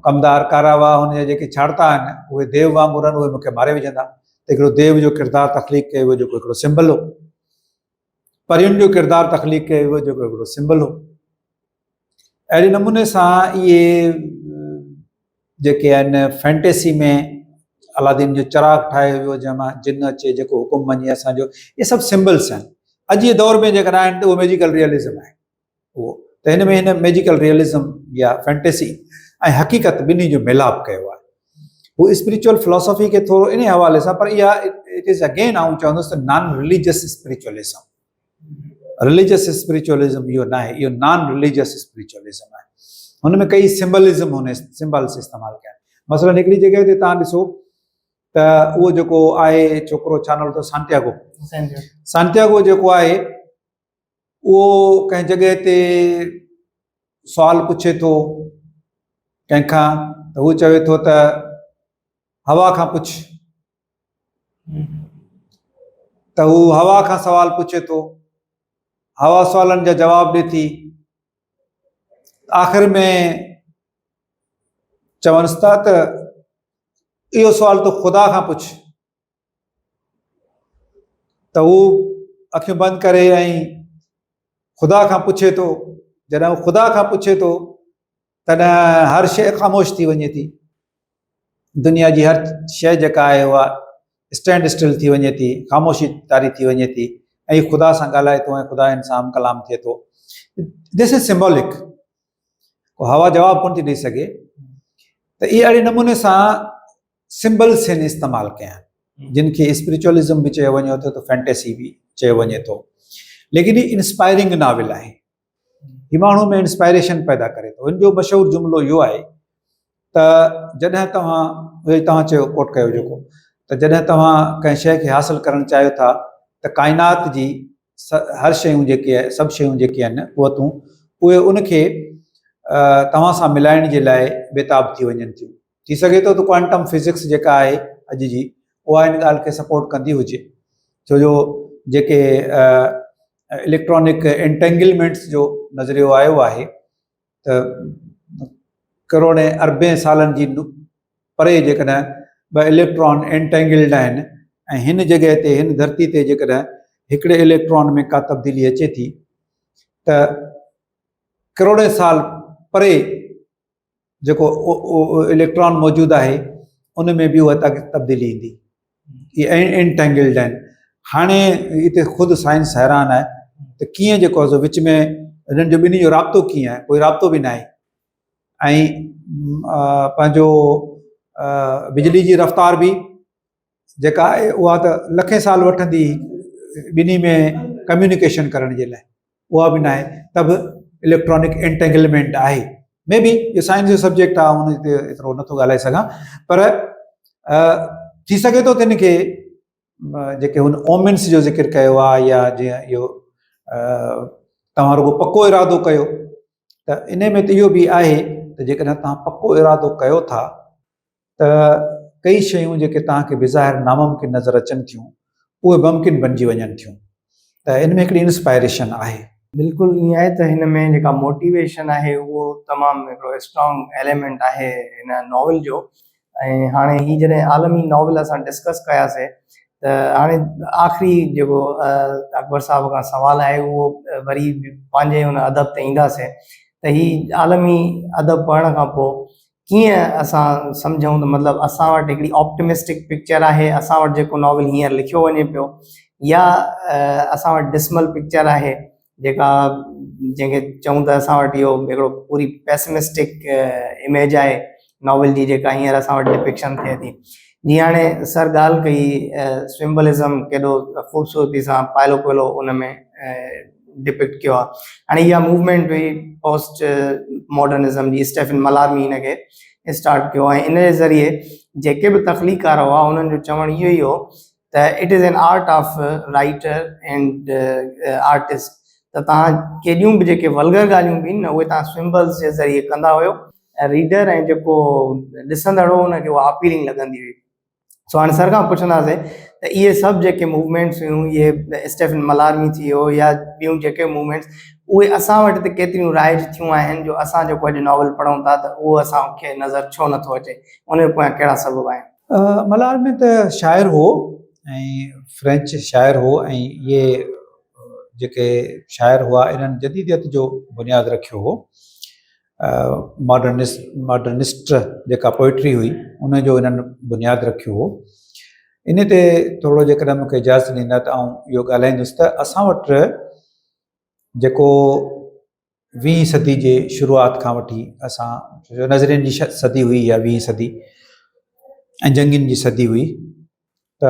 कमदार कारावा, हुनजा जेके छाड़ता आहिनि उहे देव वांगुरु आहिनि, उहे मूंखे मारे विझंदा। त हिकिड़ो देव जो किरदारु तख़लीक़ कयो हुओ जेको हिकिड़ो सिंबल हो, परियुनि जो किरदारु तख़लीक़ कयो हुओ जेको हिकिड़ो सिंबल हो। अहिड़े नमूने सां इहे जेके आहिनि फैंटेसी में अलादीन जो चिराग ठाहे वियो, जंहिंमां जिन अचे जेको हुकुम मञे असांजो, इहे सभु सिंबल्स आहिनि। अॼु जे दौर में जेकॾहिं आहिनि त उहो मैजिकल रियलिज़म आहे उहो। त हिन में हिन मैजिकल रियलिज़म या फैंटेसी ऐं हक़ीक़त ॿिन्ही जो मिलाप कयो आहे। हू स्पिरिचुअल फिलॉसफी खे थोरो इन हवाले सां, पर इहा इट इज़ अगेन आउं चवंदुसि त नॉन रिलीजियस स्पिरिचुअलिज़म, रिलीजियस स्पिरिचुअलिज़म इहो न आहे, इहो नॉन रिलीजियस स्पिरिचुअलिज़म आहे। हुन में कई सिंबलिज़म हुन सिंबल्स इस्तेमालु कया आहिनि। मसलन हिकिड़ी जॻह ते तव्हां ॾिसो त उहो जेको आहे छोकिरो, छा नालो अथव, सांतियागो, सांतियागो जेको आहे उहो कंहिं जॻह ते सुवाल पुछे थो कंहिंखां, त हू चवे थो त हवा खां पुछ, त हू हवा खां सवाल पुछे थो, हवा सवालनि जा जवाब ॾिए थी, आख़िर में चवनिसि था त इहो सुवाल तो ख़ुदा खां पुछ, त हू अखियूं बंदि करे ऐं ख़ुदा खां पुछे थो। जॾहिं हू ख़ुदा खां पुछे थो तॾहिं हर शइ ख़ामोश थी वञे थी, दुनिया जी हर शइ जेका आहे उहा स्टैंड स्टिल थी वञे थी, ख़ामोशी तारी थी वञे थी, ऐं ख़ुदा सां ॻाल्हाए थो ऐं ख़ुदा सां कलाम थिए थो। This is symbolic. हवा जवाबु कोन थी ॾेई सघे, त इहे अहिड़े नमूने सां सिंबल्स आहिनि इस्तेमालु कया आहिनि, जिन खे स्पिरिचुअलिज़म बि चयो वञे थो त फैंटेसी बि चयो वञे थो। लेकिन ही इंस्पायरिंग नाविल आहे, ही माण्हू में इंस्पायरेशन पैदा करे थो। हिन जो मशहूरु जुमिलो इहो आहे त जॾहिं तव्हां चयो कोट कयो जेको, त जॾहिं तव्हां कंहिं शइ खे हासिलु करणु चाहियो था त काइनात जी हर शयूं जेके आहे, सभु शयूं जेके आहिनि क़ुवतूं, उहे उनखे तव्हां सां मिलाइण जे लाइ बेताब थी वञनि थियूं। थी सघे थो त क्वांटम फिज़िक्स जेका आहे अॼु जी, उहा इन ॻाल्हि खे सपोर्ट कंदी हुजे, छो जो जेके इलेक्ट्रॉनिक एंटेंगलमेंट्स जो नज़रियो आयो आहे त करोड़े अरबे सालनि जी परे जेकॾहिं ॿ इलेक्ट्रॉन एंटेंगल्ड आहिनि ऐं हिन जॻह ते, हिन धरती ते जेकॾहिं हिकिड़े इलेक्ट्रॉन में का तब्दीली अचे थी त करोड़े साल परे जेको इलेक्ट्रॉन मौजूदु आहे उन में बि उहा तब्दीली ईंदी। इहे एंटेंगल्ड आहिनि। हाणे हिते ख़ुदि साइंस हैरान आहे त कीअं जेको आहे विच में हिननि जो ॿिन्ही जो राब्तो कीअं आहे, कोई राब्तो बि न आहे। ऐं पंहिंजो बिजली जी रफ़्तार बि जेका आहे उहा त लखे साल वठंदी ॿिन्ही में कम्युनिकेशन करण जे लाइ, उहा बि न आहे, त बि इलेक्ट्रॉनिक एंटेंगलमेंट आहे। मे बी इहो साइंस जो सब्जेक्ट आहे, हुन ते एतिरो नथो ॻाल्हाए सघां, पर थी सघे थो त हिनखे जेके हुन ओमेंस जो ज़िक्र कयो आहे, या जीअं इहो तव्हां रुगो पको इरादो कयो, त इन में त इहो बि आहे त जेकॾहिं तव्हां पको इरादो कयो था त कई शयूं जेके तव्हांखे बेज़ाहिर नामुमकिन नज़र अचनि थियूं उहे मुमकिन बणिजी वञनि थियूं। त इन में हिकिड़ी इंस्पायरेशन आहे। बिल्कुलु ईअं आहे त हिन में जेका मोटिवेशन आहे उहो तमामु हिकिड़ो स्ट्रॉन्ग एलिमेंट आहे हिन नॉवल जो। ऐं हाणे ही जॾहिं आलमी नॉवल असां डिस्कस कयासीं त हाणे आख़िरी जेको अकबर साहब खां सवालु आहे उहो वरी पंहिंजे हुन अदब ते ईंदासीं त ही आलमी अदब पढ़ण खां पोइ कीअं असां सम्झूं त मतिलबु असां वटि हिकिड़ी ऑप्टिमिस्टिक पिक्चर आहे, असां वटि जेको नॉवल हींअर लिखियो वञे पियो, या असां वटि डिसमल पिक्चर आहे जेका जंहिंखे चऊं त असां वटि इहो हिकिड़ो पूरी पेसिमिस्टिक इमेज आहे नॉवल जी, जेका हींअर असां वटि डिपिक्शन थिए थी। जीअं हाणे सर ॻाल्हि कई सिम्बलिज़म केॾो ख़ूबसूरती सां पायलो कोयलो उन में डिपिक्ट कयो आहे। हाणे इहा मूवमेंट हुई पोस्ट मॉडर्निज़म जी, स्टेफन मलारमी हिनखे स्टार्ट कयो ऐं इन जे ज़रिए जेके बि तख़लीकार हुआ उन्हनि जो चवणु इहो ई हो त it is an art of writer and artist, त तव्हां केॾियूं बि जेके वल्गर ॻाल्हियूं बि न उहे तव्हां सिम्बल्स जे ज़रिए कंदा हुयो ऐं रीडर ऐं जेको ॾिसंदड़ हो उनखे उहा अपीलिंग लॻंदी हुई। सो हाणे सर खां पुछंदासीं त इहे सभु जेके मूवमेंट्स हुयूं, इहे स्टेफन मलारमी थी वियो या ॿियूं जेके मूवमेंट्स, उहे असां वटि त केतिरियूं राइज थियूं आहिनि जो असां जेको अॼु नॉवल पढ़ूं था त उहो असांखे नज़र छो नथो अचे, उन जे पोयां कहिड़ा सबब आहिनि? मलारमी त शाइर हो ऐं फ्रेंच शाइर हो ऐं इहे जेके शाइर हुआ इन्हनि जदीदियत जो बुनियादु रखियो हो। मॉडर्निस्ट जेका पोइट्री हुई उनजो इन्हनि बुनियादु रखियो हो। इन ते थोरो जेकॾहिं मूंखे इजाज़त ॾींदा त आउं इहो ॻाल्हाईंदुसि त असां वटि जेको 20वीं सदी जे शुरूआति खां वठी असां नज़रियुनि जी सदी हुई या 20वीं सदी ऐं जंगियुनि जी सदी हुई, त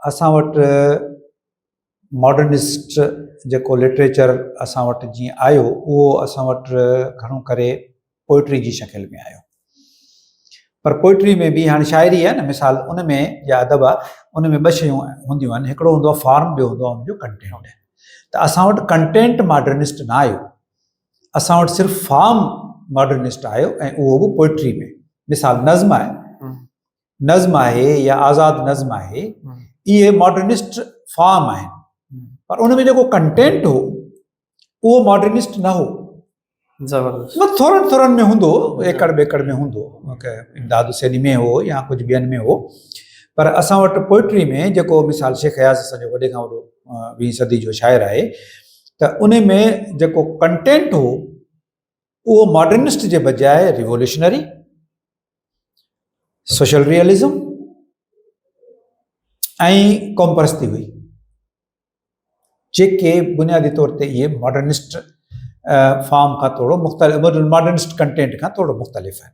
असां वटि मॉडर्निस्ट जेको लिटरेचर असां वटि जीअं आयो उहो असां वटि घणो करे पोइट्री जी शकिल में आयो। पर पोइट्री में बि हाणे शाइरी आहे न मिसाल, उन में या अदब आहे उन में ॿ शयूं हूंदियूं आहिनि, हिकिड़ो हूंदो आहे फॉर्म, ॿियो हूंदो आहे उनजो कंटेंट। त असां वटि कंटेंट मॉडर्निस्ट न आयो, असां वटि सिर्फ़ु फॉर्म मॉडर्निस्ट आयो ऐं उहो बि पोइट्री में। मिसाल नज़्म आहे, नज़्म आहे या आज़ाद नज़्म आहे, इहे मॉडर्निस्ट फॉर्म आहिनि, पर उन में जेको कंटेंट हो उहो मॉडर्निस्ट न हो। ज़बरदस्त, मतलब थोरनि थोरनि में हूंदो, एकड़ ॿेकड़ में हूंदो, इमदाद हुसैनी में हो या कुझु ॿियनि में हो, पर असां वटि पोइट्री में जेको मिसाल शेख हयाज़ असांजो वॾे खां वॾो 20वीं सदी जो शाइर आहे, त उन में जेको कंटेंट हो उहो मॉडर्निस्ट जे बजाए रिवोल्यूशनरी, सोशल रियलिज़म ऐं क़ौम परस्ती हुई, जेके बुनियादी तौर ते इहे मॉडर्निस्ट फॉर्म खां थोरो मुख़्तलिफ़, मॉडर्निस्ट कंटेंट खां थोरो मुख़्तलिफ़ आहिनि।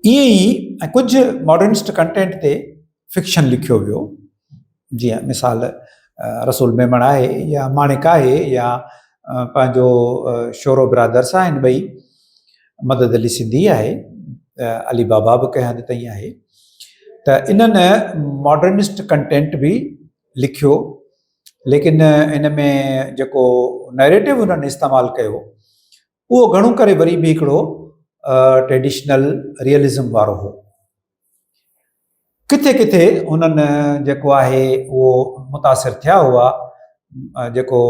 ईअं ई ऐं कुझु मॉडर्निस्ट कंटेंट ते फिक्शन लिखियो वियो, जीअं मिसाल रसूल मेमण आहे या माणिक आहे या पंहिंजो शोरो ब्रादर्स आहिनि ॿई, मदद अली सिंधी आहे, अली बाबा बि कंहिं हद ताईं आहे। त इन्हनि मॉडर्निस्ट कंटेंट बि लिखियो, लेकिन इन में जेको नैरेटिव उन्हनि इस्तेमालु कयो उहो घणो करे वरी बि हिकिड़ो ट्रेडिशनल रियलिज़म वारो हो। किथे किथे उन्हनि जेको आहे उहो मुतासिर थिया हुआ, जेको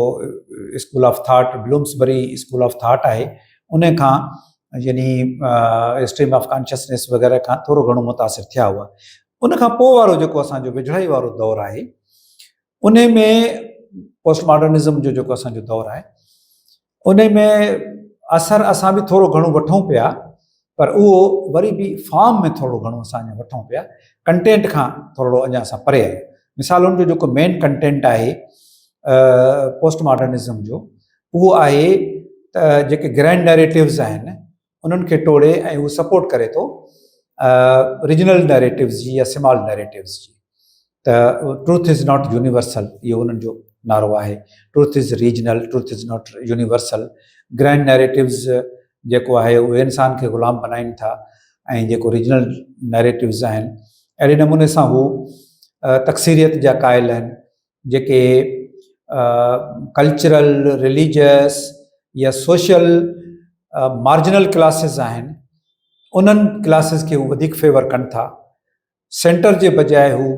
school of thought, Bloomsbury school of thought आहे, उन खां यानी स्ट्रीम ऑफ कॉन्शियसनेस वग़ैरह खां थोरो घणो मुतासिर थिया हुआ। उन खां पोइ वारो जेको असांजो विझड़ाई वारो दौरु आहे, उन में पोस्ट मॉडर्निज़म जो जेको असांजो दौरु आहे, उन में असरु असां बि थोरो घणो वठूं पिया, पर उहो वरी बि फॉर्म में थोरो घणो असां वठूं पिया, कंटेंट खां थोरो अञा असां परे आहियूं। मिसाल उनजो जेको मेन कंटेंट आहे पोस्ट मॉडर्निज़म जो, उहो आहे त जेके ग्रैंड नैरेटिव्स आहिनि उन्हनि खे टोड़े ऐं उहो सपोर्ट करे थो रीजनल नैरेटिव्स जी या स्मॉल नैरेटिव्स जी। त ट्रूथ इज़ नॉट यूनिवर्सल, इहो उन्हनि जो नारो आहे। Truth is regional, truth is not universal. Grand narratives जेको आहे उहे इंसान खे ग़ुलाम बनाइनि था, ऐं जेको रीजनल नैरेटिव्स आहिनि अहिड़े नमूने सां हू तकसीरियत जा क़ाइल आहिनि, जेके कल्चरल, रिलीजियस या सोशल मार्जिनल क्लासिस आहिनि, उन्हनि क्लासिस खे हू वधीक फेवर कनि था। सेंटर जे बजाए हू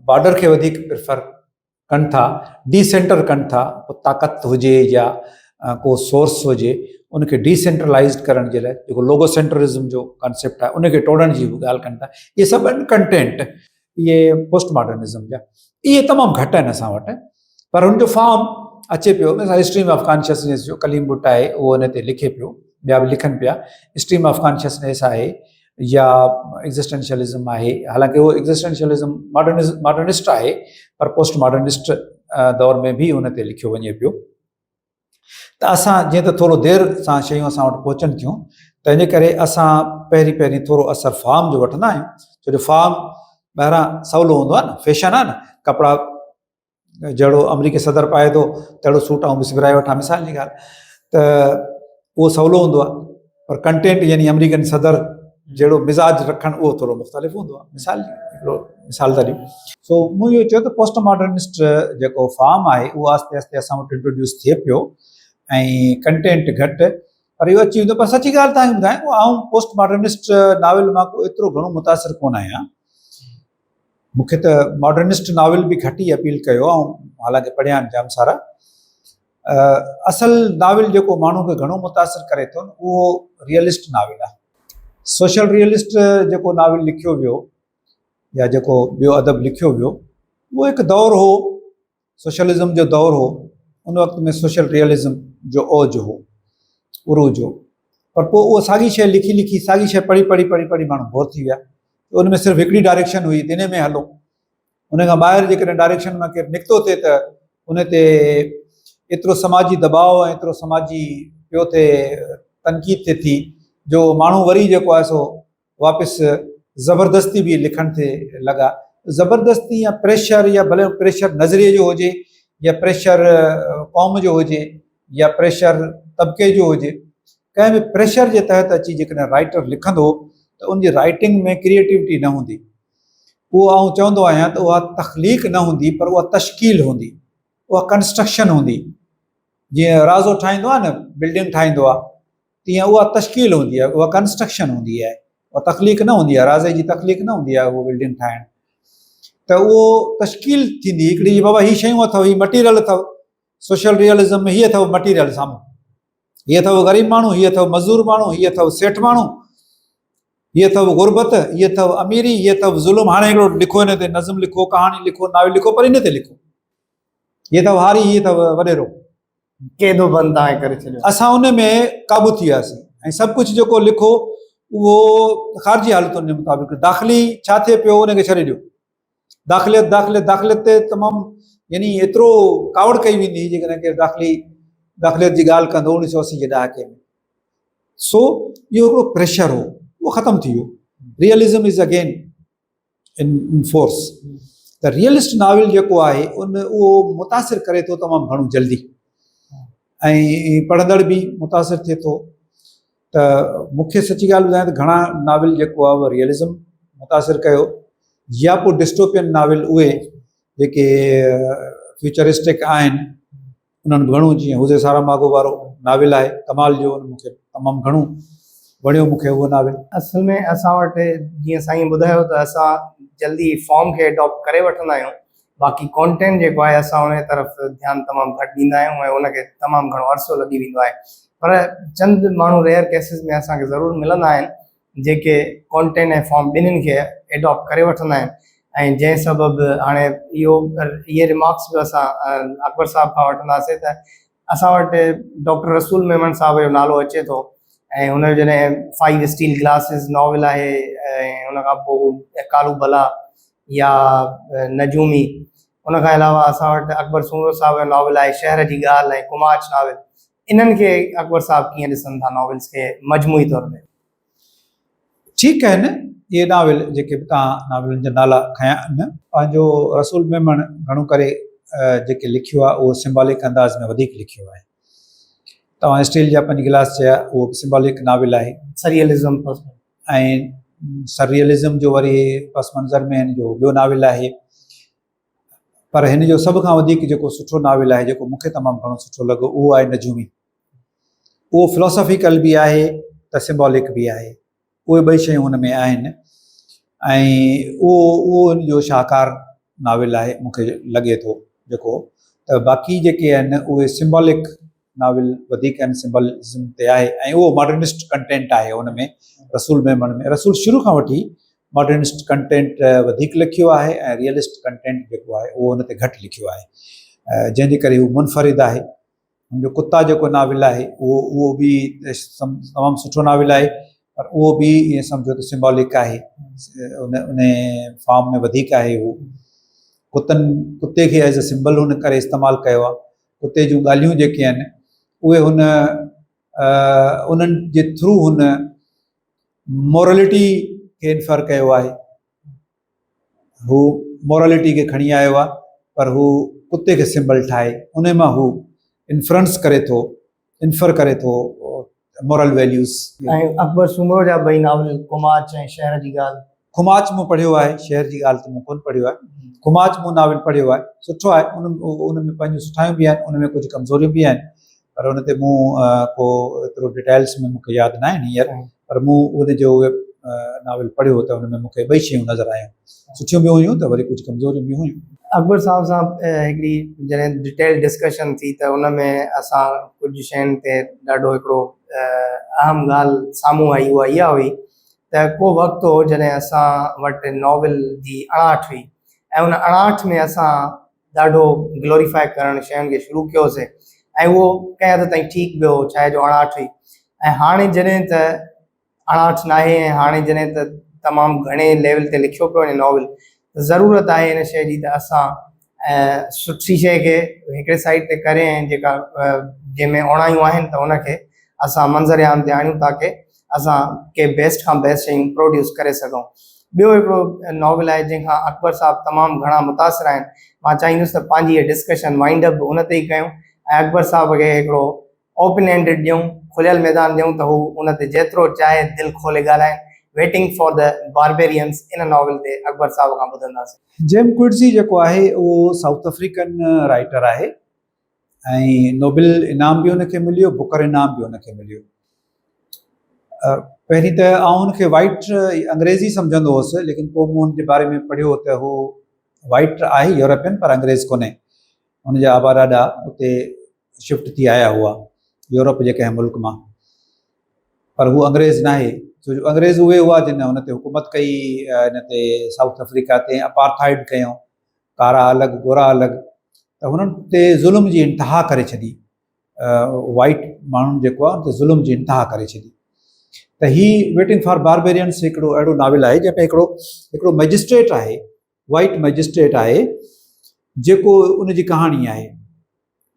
बॉर्डर खे वधीक प्रिफर कनि था, डिसेंटर कनि था। ताक़त हुजे या को सोर्स हुजे, उनखे डिसेंट्रलाइज़ करण जे लाइ जेको लोगो सेंट्रलिज़म जो कॉन्सेप्ट आहे उनखे टोड़ण जी ॻाल्हि कनि था। इहे सभु आहिनि कंटेंट, इहे पोस्ट मॉडर्निज़म जा। इहे तमामु घटि आहिनि असां वटि, पर हुनजो फॉर्म अचे पियो। मिसाल स्ट्रीम ऑफ कॉन्शियसनेस जो कलीम बुट आहे, उहो हुन ते लिखे पियो, ॿिया बि लिखनि पिया। स्ट्रीम ऑफ कॉन्शियसनेस आहे या एग्ज़िस्टेंशियलिज़म आहे, हालांकि उहो एग्ज़िस्टेंशियलिज़म मॉडर्निस्ट आहे, पर पोस्ट मॉडर्निस्ट दौर में बि हुन ते लिखियो वञे पियो। त असां जीअं त थोरो देरि सां शयूं असां वटि पहुचनि थियूं, तंहिंजे करे असां पहिरीं थोरो असरु फार्म जो वठंदा आहियूं, छो जो फार्म ॿाहिरां सवलो हूंदो आहे न, फैशन आहे न, कपिड़ा जहिड़ो अमरीकी सदर पाए थो तहिड़ो सूट ऐं बि सिबराए वठां, मिसाल जी ॻाल्हि, त उहो सवलो हूंदो आहे, पर कंटेंट यानी अमरीकन सदर जहिड़ो मिज़ाज रखणु उहो थोरो मुख़्तलिफ़ हूंदो आहे। मिसाल था ॾियूं। सो मूं इहो चयो त पोस्ट मॉडर्निस्ट जेको फॉर्म आहे उहो आस्ते आस्ते असां वटि इंट्रोड्यूस थिए पियो ऐं कंटेंट घटि, पर इहो अची वेंदो। पर सची ॻाल्हि तव्हांखे ॿुधायां, आउं पोस्ट मॉडर्निस्ट नॉवल मां को एतिरो घणो मुतासिर कोन आहियां। मूंखे त मॉडर्निस्ट नॉवल बि घटि ई अपील कयो, ऐं हालांकि पढ़िया आहिनि जाम सारा। असल नॉवल जेको माण्हू खे घणो मुतासिर करे थो उहो रियलिस्ट नॉवल आहे। सोशल रियलिस्ट जेको नॉवल लिखियो वियो या जेको ॿियो अदब लिखियो वियो, उहो हिकु दौरु हो, सोशलिज़म जो दौरु हो। उन वक़्त में सोशल रियलिज़म जो ओज हो, उरूज हो, पर पोइ उहो साॻी शइ लिखी साॻी शइ पढ़ी माण्हू बोर थी विया। उन में सिर्फ़ु हिकिड़ी डायरेक्शन हुई, इन में हलो। उन खां ॿाहिरि जेकॾहिं डायरेक्शन मां केरु निकितो थिए त उन ते एतिरो समाजी दबाव ऐं एतिरो समाजी पियो थिए, तनक़ीद थिए थी, जो माण्हू वरी जेको आहे सो वापसि ज़बरदस्ती बि लिखण ते लॻा। ज़बरदस्ती या प्रेशर, या भले प्रेशर नज़रिए जो हुजे, या प्रेशर क़ौम जो हुजे, या प्रेशर तबिके जो हुजे, कंहिं बि प्रेशर जे तहत अची जेकॾहिं राइटर लिखंदो त उनजी राइटिंग में क्रिएटिविटी न हूंदी। उहो आउं चवंदो आहियां त उहा तख़लीक़ न हूंदी, पर उहा तश्कील हूंदी, उहा कंस्ट्रक्शन हूंदी। जीअं राज़ो ठाहींदो आहे न, बिल्डिंग ठाहींदो आहे, तीअं उहा तश्कील हूंदी आहे, उहा कंस्ट्रक्शन हूंदी आहे, उहा तख़लीक़ न हूंदी आहे, राज़े जी तख़लीक़ न हूंदी आहे उहो बिल्डिंग ठाहिणु। त उहो तश्कील थींदी हिकिड़ी, बाबा हीअ शयूं अथव, हीअ मटीरियल अथव। सोशल रियलिज़म में हीअ अथव मटीरियल साम्हूं, हीअ अथव ग़रीब माण्हू, हीअ अथव मज़दूर माण्हू, हीअ अथव सेठ माण्हू, हीअ अथव गुरबत, हीअ अथव अमीरी, हीअ अथव ज़ुल्म। हाणे हिकिड़ो लिखो, हिन ते नज़म लिखो, कहाणी लिखो, नावल लिखो, पर इन ते लिखो। हीअ अथव हारी, हीअ अथव वॾेरो, केॾो बंदि तव्हां करे छॾियो। असां उन में क़ाबू थी वियासीं ऐं सभु कुझु जेको लिखो उहो ख़ारजी हालतुनि जे मुताबिक़। दाख़िली छा थिए पियो उनखे छॾे ॾियो। दाख़िलियत ते तमामु यानी एतिरो कावड़ कई वेंदी जेकॾहिं केरु दाख़िलियत जी ॻाल्हि कंदो 1980 जे ॾहाके में। सो इहो हिकिड़ो प्रेशर हो, उहो ख़तमु थी वियो। Realism is again in force. त रियलिस्ट नॉवल जेको आहे उहो मुतासिर करे थो तमामु घणो जल्दी, ऐं पढ़ंदड़ बि मुतासिर थिए थो। त मूंखे सची ॻाल्हि ॿुधायां त घणा नॉवल जेको आहे उहो रियलिज़म मुतासिर कयो, या पोइ डिस्टोपियन नॉवल उहे जेके फ्यूचरिस्टिक आहिनि उन्हनि घणो, जीअं हुज़े सारामागो वारो नॉवल आहे कमाल जो, मूंखे तमामु घणो वणियो मूंखे उहो नॉवल। असल में असां वटि जीअं साईं ॿुधायो त असां जल्दी फॉर्म खे एडॉप्ट करे वठंदा आहियूं, बाक़ी कॉन्टेंट जेको आहे असां उन तरफ़ ध्यानु तमामु घटि ॾींदा आहियूं ऐं उनखे तमामु घणो अरसो लॻी वेंदो आहे। पर चंद माण्हू रेयर केसिस में असांखे ज़रूरु मिलंदा आहिनि जेके कॉन्टेंट ऐं फॉर्म ॿिन्हिनि खे एडॉप्ट करे वठंदा आहिनि। ऐं जंहिं सबबु हाणे इहे रिमार्क्स बि असां अकबर साहब खां वठंदासीं त असां वटि डॉक्टर रसूल मेमन साहब जो नालो अचे थो, ऐं हुनजो जॾहिं 5 स्टील ग्लासिस नॉवल आहे, ऐं हुन खां पोइ कालू बला या नजूमी, उन खां अलावा असां वटि अकबर सूरो साहब जो नॉवल आहे शहर जी ॻाल्हि ऐं कुमाच नॉवल। इन्हनि खे अकबर साहब कीअं ॾिसनि था नॉवल्स खे मजमूई तौर ते? ठीकु आहिनि इहे नॉवल जेके बि तव्हां नॉवलनि जा नाला खयां आहिनि। पंहिंजो रसूल मेमन घणो करे जेके लिखियो आहे उहो सिंबॉलिक अंदाज़ में वधीक लिखियो आहे। तव्हां स्टील जा 5 गिलास चया, उहो सिंबॉलिक नॉवल आहे। सरियलिज़म ऐं सरियलिज़म जो वरी पस मंज़र में हिन जो ॿियो नॉवल आहे। पर हिन जो सभ खां वधीक जेको सुठो नॉवल आहे, जेको मूंखे तमामु घणो सुठो लॻो, उहो आहे नजूमी। उहो फिलोसॉफिकल बि आहे त सिंबॉलिक बि आहे, उहे ॿई शयूं हुन में आहिनि। ऐं उहो हिन जो शाहकार नॉवल आहे मूंखे लॻे थो जेको। त बाक़ी जेके आहिनि उहे सिंबॉलिक नॉवल वधीक आहिनि, सिंबॉलिज़म ते आहे, ऐं उहो मॉडर्निस्ट कंटेंट आहे हुन में। रसूल मेमन में रसूल शुरू खां वठी मॉडर्निस्ट कंटेंट वधीक लिखियो आहे ऐं रियलिस्ट कंटेंट जेको आहे उहो हुन ते घटि लिखियो आहे, जंहिंजे करे उहो मुनफ़रिद आहे। हुनजो कुता जेको नॉवल आहे उहो बि तमामु सुठो नॉवल आहे, पर उहो बि ईअं सम्झो त सिंबॉलिक आहे, उन फॉर्म में वधीक आहे। उहो कुते खे एज़ अ सिंबल हुन करे इस्तेमालु कयो आहे। कुते जूं ॻाल्हियूं जेके आहिनि उहे उन्हनि जे थ्रू हुन मोरलिटी खे इन्फर कयो आहे। हू मोरलिटी खे खणी आयो आहे, पर हू कुते खे सिंबल ठाहे उन मां हू इन्फ्लुएंस करे थो, इन्फर करे थो मोरल वैल्यूज़। ऐं अकबर सुमरो जा ॿई नावल कुमाच ऐं शहर जी ॻाल्हि। खुमाच मूं पढ़ियो आहे, शहर जी ॻाल्हि त मूं कोन पढ़ियो आहे। खुमाच मूं नावल पढ़ियो आहे, सुठो आहे। उन में पंहिंजूं सुठायूं बि आहिनि, उन में कुझु कमज़ोरियूं बि आहिनि, पर उन ते मूं को एतिरो डिटेल्स में मूंखे यादि न आहिनि हींअर, पर मूं उन जो उहे नावल पढ़ियो त उन में मूंखे ॿई शयूं नज़र आयूं, सुठियूं बि हुयूं त वरी कुझु कमज़ोरियूं बि हुयूं। अकबर साहब सां हिकिड़ी जॾहिं डिटेल डिस्कशन थी त उन में असां कुझु शयुनि ते ॾाढो हिकिड़ो अहम ॻाल्हि साम्हूं आई, उहा इहा हुई त को वक़्तु हो जॾहिं असां वटि नॉवल जी अणाहठ हुई ऐं उन अणाहठ में असां ॾाढो ग्लोरीफाई करणु शयुनि खे शुरू कयोसीं ऐं उहो कंहिं हद ताईं ठीकु बि हो, छा आहे जो अणाहठ हुई। ऐं हाणे जॾहिं त अणाहठ न आहे ऐं हाणे जॾहिं त तमामु घणे लेवल ते लिखियो पियो वञे नॉवल, त ज़रूरत आहे इन शइ जी त असां सुठी शइ खे हिकिड़े साइड ते करे ऐं जेका जंहिंमें ओणायूं आहिनि त उनखे असां मंज़र आम ते आणियूं ताकी असां के बेस्ट खां बेस्ट शयूं प्रोड्यूस करे सघूं। ॿियो हिकिड़ो नॉवल आहे जंहिंखां अकबर साहब तमामु घणा मुतासिर आहिनि। मां चाहींदुसि त पंहिंजी इहा डिस्कशन वाइंड अप उन ते ई कयूं ऐं अकबर साहब खे हिकिड़ो ओपन एंडेड ॾियूं, खुलियल मैदान ॾियूं त हू उन ते जेतिरो चाहे दिलि खोले ॻाल्हाइनि। वेटिंग फॉर द बारबेरियंस इन नॉवल ते अकबर साहब खां ॿुधंदासीं। जेम क्विड्सी जेको आहे उहो साउथ अफ्रीकन राइटर आहे ऐं नोबेल इनाम बि उनखे मिलियो, बुकर इनाम बि उनखे मिलियो। पहिरीं त आउं हुनखे वाइट अंग्रेज़ी सम्झंदो हुउसि, लेकिन पोइ मूं हुनजे बारे में पढ़ियो त हू वाइट आहे, यूरोपियन, पर अंग्रेज़ कोन्हे। हुनजा आबा ॾाॾा उते शिफ्ट थी आया हुआ यूरोप जे कंहिं मुल्क मां, पर हू अंग्रेज़ न आहे, छो जो अंग्रेज़ उहे हुआ जिन हुन ते हुकूमत कई, हिन ते साउथ अफ्रीका ते अपार्थाइड कयूं, कारा अलॻि गोरा अलॻि, त हुननि ते ज़ुल्म जी इंतिहा करे छॾी। वाइट माण्हुनि जेको आहे उन ते ज़ुल्म जी इंतिहा करे छॾी। त ही वेटिंग फॉर बारबेरियंस हिकिड़ो अहिड़ो नावल आहे जंहिंमें हिकिड़ो मैजिस्ट्रेट आहे, वाइट मैजिस्ट्रेट आहे, जेको उनजी कहाणी आहे।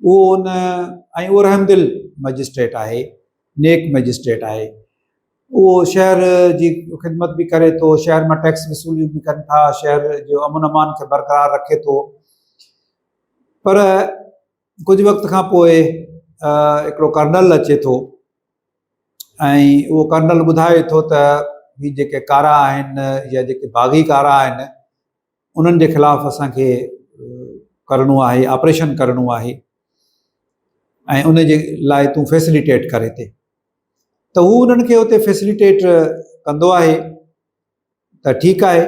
उहो उन ऐं उहो रहमदिल मैजिस्ट्रेट आहे, नेक मैजिस्ट्रेट आहे। उहो शहर जी ख़िदमत बि करे थो, शहर मां टैक्स वसूलियूं बि कनि था, शहर जो अमन अमान खे बरक़रार रखे थो। पर कुझु वक़्त खां पोइ हिकिड़ो कर्नल अचे थो ऐं उहो कर्नल ॿुधाए थो त ही जेके कारा आहिनि या जेके बाग़ी कारा आहिनि उन्हनि जे ख़िलाफ़ु असांखे करिणो आहे, ऑपरेशन करिणो आहे ऐं उन जे लाइ तूं फैसिलिटेट करे थी। त हू उन्हनि खे उते फैसिलिटेट कंदो आहे त ठीकु आहे।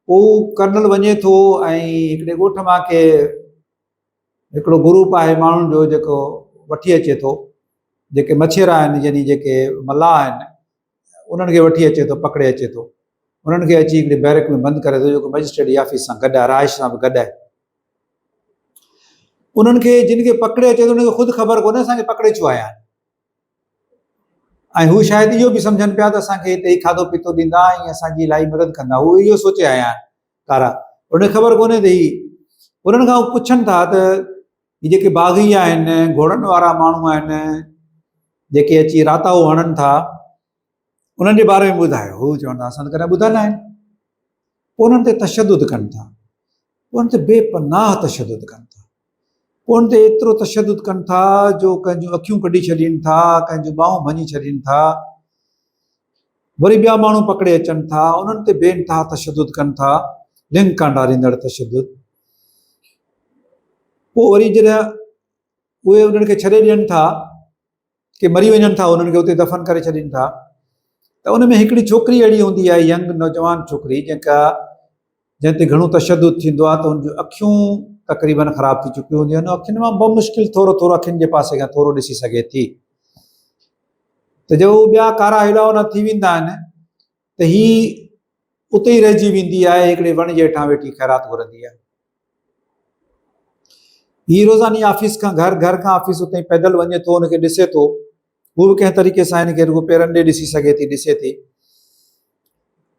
पोइ कर्नल वञे थो ऐं हिकिड़े ॻोठ मां के हिकिड़ो ग्रुप आहे माण्हुनि जो जेको वठी अचे थो, जेके मछेरा आहिनि यानी जेके मल्लाह आहिनि, उन्हनि खे वठी अचे थो, पकिड़े अचे थो, उन्हनि खे अची हिकिड़े बैरक में बंदि करे थो, जेको मजिस्ट्रेट ऑफिस सां गॾु आहे, राइश सां बि गॾु आहे। उन्हनि खे जिन खे पकिड़े अचे थो उनखे ख़ुदि ख़बर कोन्हे असांखे पकिड़े छो आया आहिनि, ऐं हू शायदि इहो बि सम्झनि पिया त असांखे हिते ई खाधो पीतो ॾींदा ऐं असांजी इलाही मदद कंदा, हू इहो सोचे आया आहिनि कारा। उनखे ख़बर कोन्हे त ही उन्हनि खां पुछनि था त ही जेके बाग़ी आहिनि, घोड़नि वारा माण्हू आहिनि, जेके अची राताओ हणनि था, उन्हनि जे बारे में ॿुधायो। हू चवंदा असां त कॾहिं ॿुधा न आहिनि। पोइ उन्हनि ते तशदुद कनि था, उन्हनि ते बेपनाह तशदुद कनि था, उन ते एतिरो तशदुद कनि था जो कंहिंजूं अखियूं कढी छॾीनि था, कंहिंजूं ॿाहूं भञी छॾीनि था, वरी ॿिया माण्हू पकिड़े अचनि था, उन्हनि ते बेइंतिहा तशदुद कनि था, लिंग कां ॾारींदड़ तशदुद। पोइ वरी जॾहिं उहे उन्हनि खे छॾे ॾियनि था कि मरी वञनि था, उन्हनि खे उते दफ़न करे छॾीनि था, त उन में हिकिड़ी छोकिरी अहिड़ी हूंदी आहे, यंग नौजवान छोकिरी, जंहिं ते घणो तशदुद थींदो आहे, त हुनजूं अखियूं तक़रीबन ख़राब थी चुकियूं हूंदियूं आहिनि, अखियुनि मां बमुश्किल थोरो थोरो अखियुनि जे पासे खां थोरो ॾिसी सघे थी। त जो ॿिया कारा हेॾा होॾा थी वेंदा आहिनि त ही उते ई रहिजी वेंदी आहे, हिकिड़े वण जे हेठां वेठी ख़ैरात घुरंदी आहे। ही रोज़ानी ऑफिस खां घर, घर खां ऑफिस उते पैदल वञे थो, हुनखे ॾिसे थो, हू बि कंहिं तरीक़े सां हिनखे रुॻो पेरनि ॾे ॾिसी सघे थी, ॾिसे थी।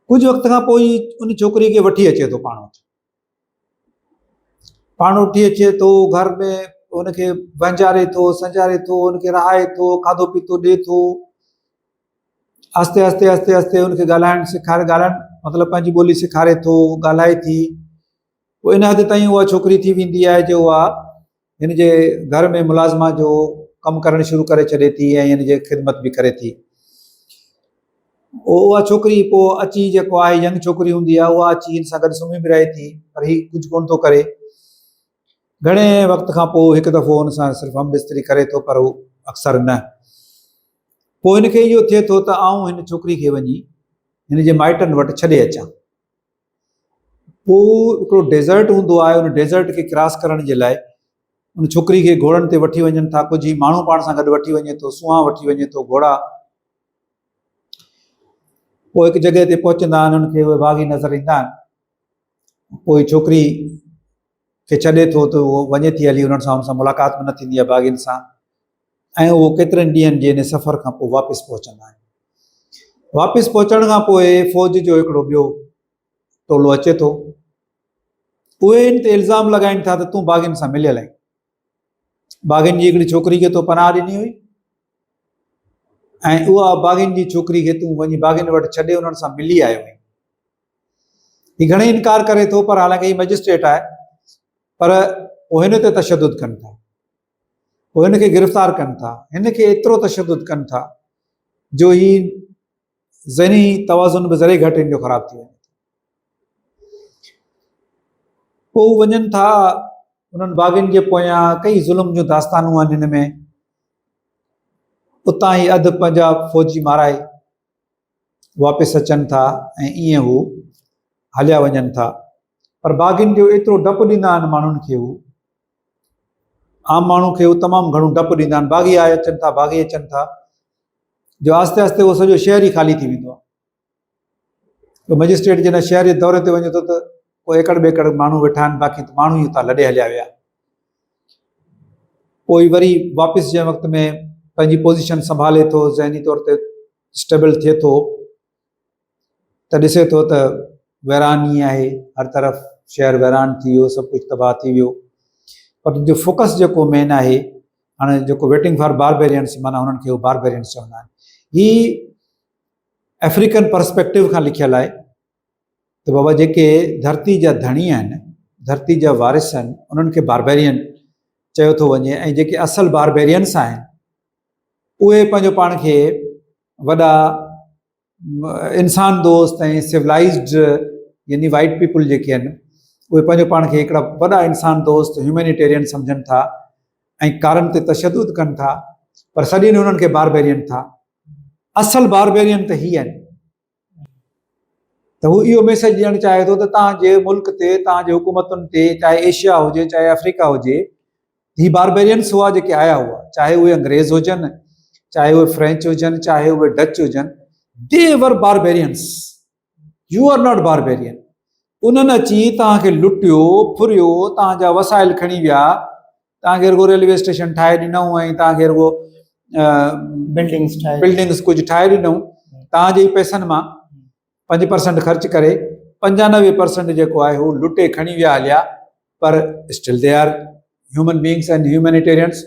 कुझु वक़्त खां पोइ उन छोकिरी खे वठी अचे थो पाण वटि, पाण वठी अचे थो, घर में उनखे वंजारे थो, संजारे थो, उनखे रहाए थो, खाधो पीतो ॾिए थो, आस्ते आस्ते आस्ते आस्ते उनखे ॻाल्हाइणु सेखारे, ॻाल्हाइणु मतिलबु पंहिंजी ॿोली सेखारे थो, ॻाल्हाए थी। पोइ इन हद ताईं उहा छोकिरी थी वेंदी आहे जो उहा हिन जे घर में मुलाज़िमा जो कमु करणु शुरू करे छॾे थी ऐं हिन जे ख़िदमत बि करे थी। उहा छोकिरी पोइ अची जेको आहे यंग छोकिरी हूंदी आहे उहा अची हिन सां गॾु सुम्ही बि रहे थी, पर हीउ कुझु कोन थो करे। घणे वक़्त खां पोइ हिकु दफ़ो हुन सां सिर्फ़ु हम बिस्तरी करे थो, पर उहो अक्सर न। पोइ हिनखे इहो थिए थो त आऊं हिन छोकिरी खे वञी हिन जे माइटनि वटि छॾे अचां। पोइ हिकिड़ो डेज़र्ट हूंदो आहे, उन डेज़र्ट खे क्रॉस करण जे लाइ उन छोकिरी खे घोड़नि ते वठी वञनि था, कुझु ही माण्हू पाण सां गॾु वठी वञे थो, सुंहां वठी वञे थो, घोड़ा। पोइ हिकु जॻह ते पहुचंदा आहिनि, उनखे उहे बाग़ी नज़र ईंदा आहिनि। पोइ छोकिरी खे छॾे थो त उहो वञे थी हली, उन्हनि सां हुन सां मुलाक़ात बि न थींदी आहे बाग़ीनि सां। ऐं उहो केतिरनि ॾींहंनि जे हिन सफ़र खां पोइ वापसि पहुचंदा आहिनि। वापसि पहुचण खां पोइ फ़ौज जो हिकिड़ो ॿियो टोलो अचे थो। उहे हिन ते इल्ज़ाम लॻाइनि था त तूं बाग़ीनि सां मिलियल आहीं, बाग़ीनि जी हिकिड़ी छोकिरी खे तो पनाह ॾिनी हुई ऐं उहा बाग़ीनि जी छोकिरी खे तूं वञी बाग़ीनि वटि छॾे उन्हनि सां मिली आयो आहीं। हीउ घणेई इनकार करे थो, पर हालांकि हीउ मजिस्ट्रेट आहे, पर पोइ हिन ते तशदुद कनि था, पोइ हिन खे गिरफ़्तार कनि था। हिन खे एतिरो तशदुद कनि था जो ही ज़हनी तवाज़ुन बि ज़रे घटि हिन जो ख़राबु थी वञे। पोइ वञनि था उन्हनि बाग़ीनि जे पोयां कई ज़ुल्म जूं दास्तानूं आहिनि हिन में। उतां ई अधु पंहिंजा फ़ौजी माराए वापसि अचनि था ऐं ईअं हू हलिया वञनि था। पर बाग़ीनि जो एतिरो डपु ॾींदा आहिनि माण्हुनि खे, हू आम माण्हू खे हू तमामु घणो डपु ॾींदा आहिनि। बाग़ी अचनि था, बाग़ी अचनि था, जो आस्ते आस्ते उहो सॼो शहर ई ख़ाली थी वेंदो आहे। मजिस्ट्रेट जॾहिं शहर जे दौरे ते वञे थो त पोइ एकड़ ॿेकड़ माण्हू वेठा आहिनि, बाक़ी त माण्हू ई उतां लॾे हलिया विया। पोइ वरी वापसि जंहिं वक़्त में पंहिंजी पोज़ीशन संभाले थो, ज़हनी तौर ते स्टेबल थिए थो, त ॾिसे थो त वैरानी आहे, हर तरफ़ शहर वैरान थी वियो, सभु कुझु तबाह थी वियो। पर जो फोकस जेको मेन आहे, हाणे जेको वेटिंग फॉर बारबेरियंस, माना हुननि खे उहे बारबेरियंस चवंदा आहिनि। ही अफ्रीकन पर्सपेक्टिव खां लिखियलु आहे त बाबा जेके धरती जा धणी आहिनि, धरती जा वारिस आहिनि, उन्हनि खे बारबेरियन चयो थो वञे, ऐं जेके असल बारबेरियंस आहिनि उहे पंहिंजो पाण खे वॾा इंसान दोस्त ऐं सिविलाइज़्ड, यानी वाइट पीपुल जेके आहिनि उहे पंहिंजो पाण खे हिकिड़ा वॾा इंसान दोस्त ह्यूमैनिटेरियन सम्झनि था ऐं कारनि ते तशदुद कनि था, पर सॼी उन्हनि खे बारबेरियन था। असल बारबेरियन त ही आहिनि। त हू इहो मैसेज ॾियणु चाहे थो त तव्हांजे मुल्क ते, तव्हांजे हुकूमतुनि ते, चाहे एशिया हुजे चाहे अफ्रीका हुजे, ही बारबेरियंस हुआ जेके आया हुआ, चाहे उहे अंग्रेज़ हुजनि, चाहे उहे फ्रेंच हुजनि, चाहे उहे डच हुजनि, they were barbarians, you are not barbarian. उन्हनि अची तव्हांखे लुटियो फुरियो, तव्हांजा वसाइल खणी विया, तव्हांखे रुगो रेलवे स्टेशन ठाहे ॾिनऊं ऐं तव्हांखे रुगो बिल्डिंग्स कुझु ठाहे ॾिनऊं, तव्हांजे ई पैसनि मां 5% ख़र्च करे 95% जेको आहे हू लुटे खणी विया हलिया। पर still they are human beings and humanitarians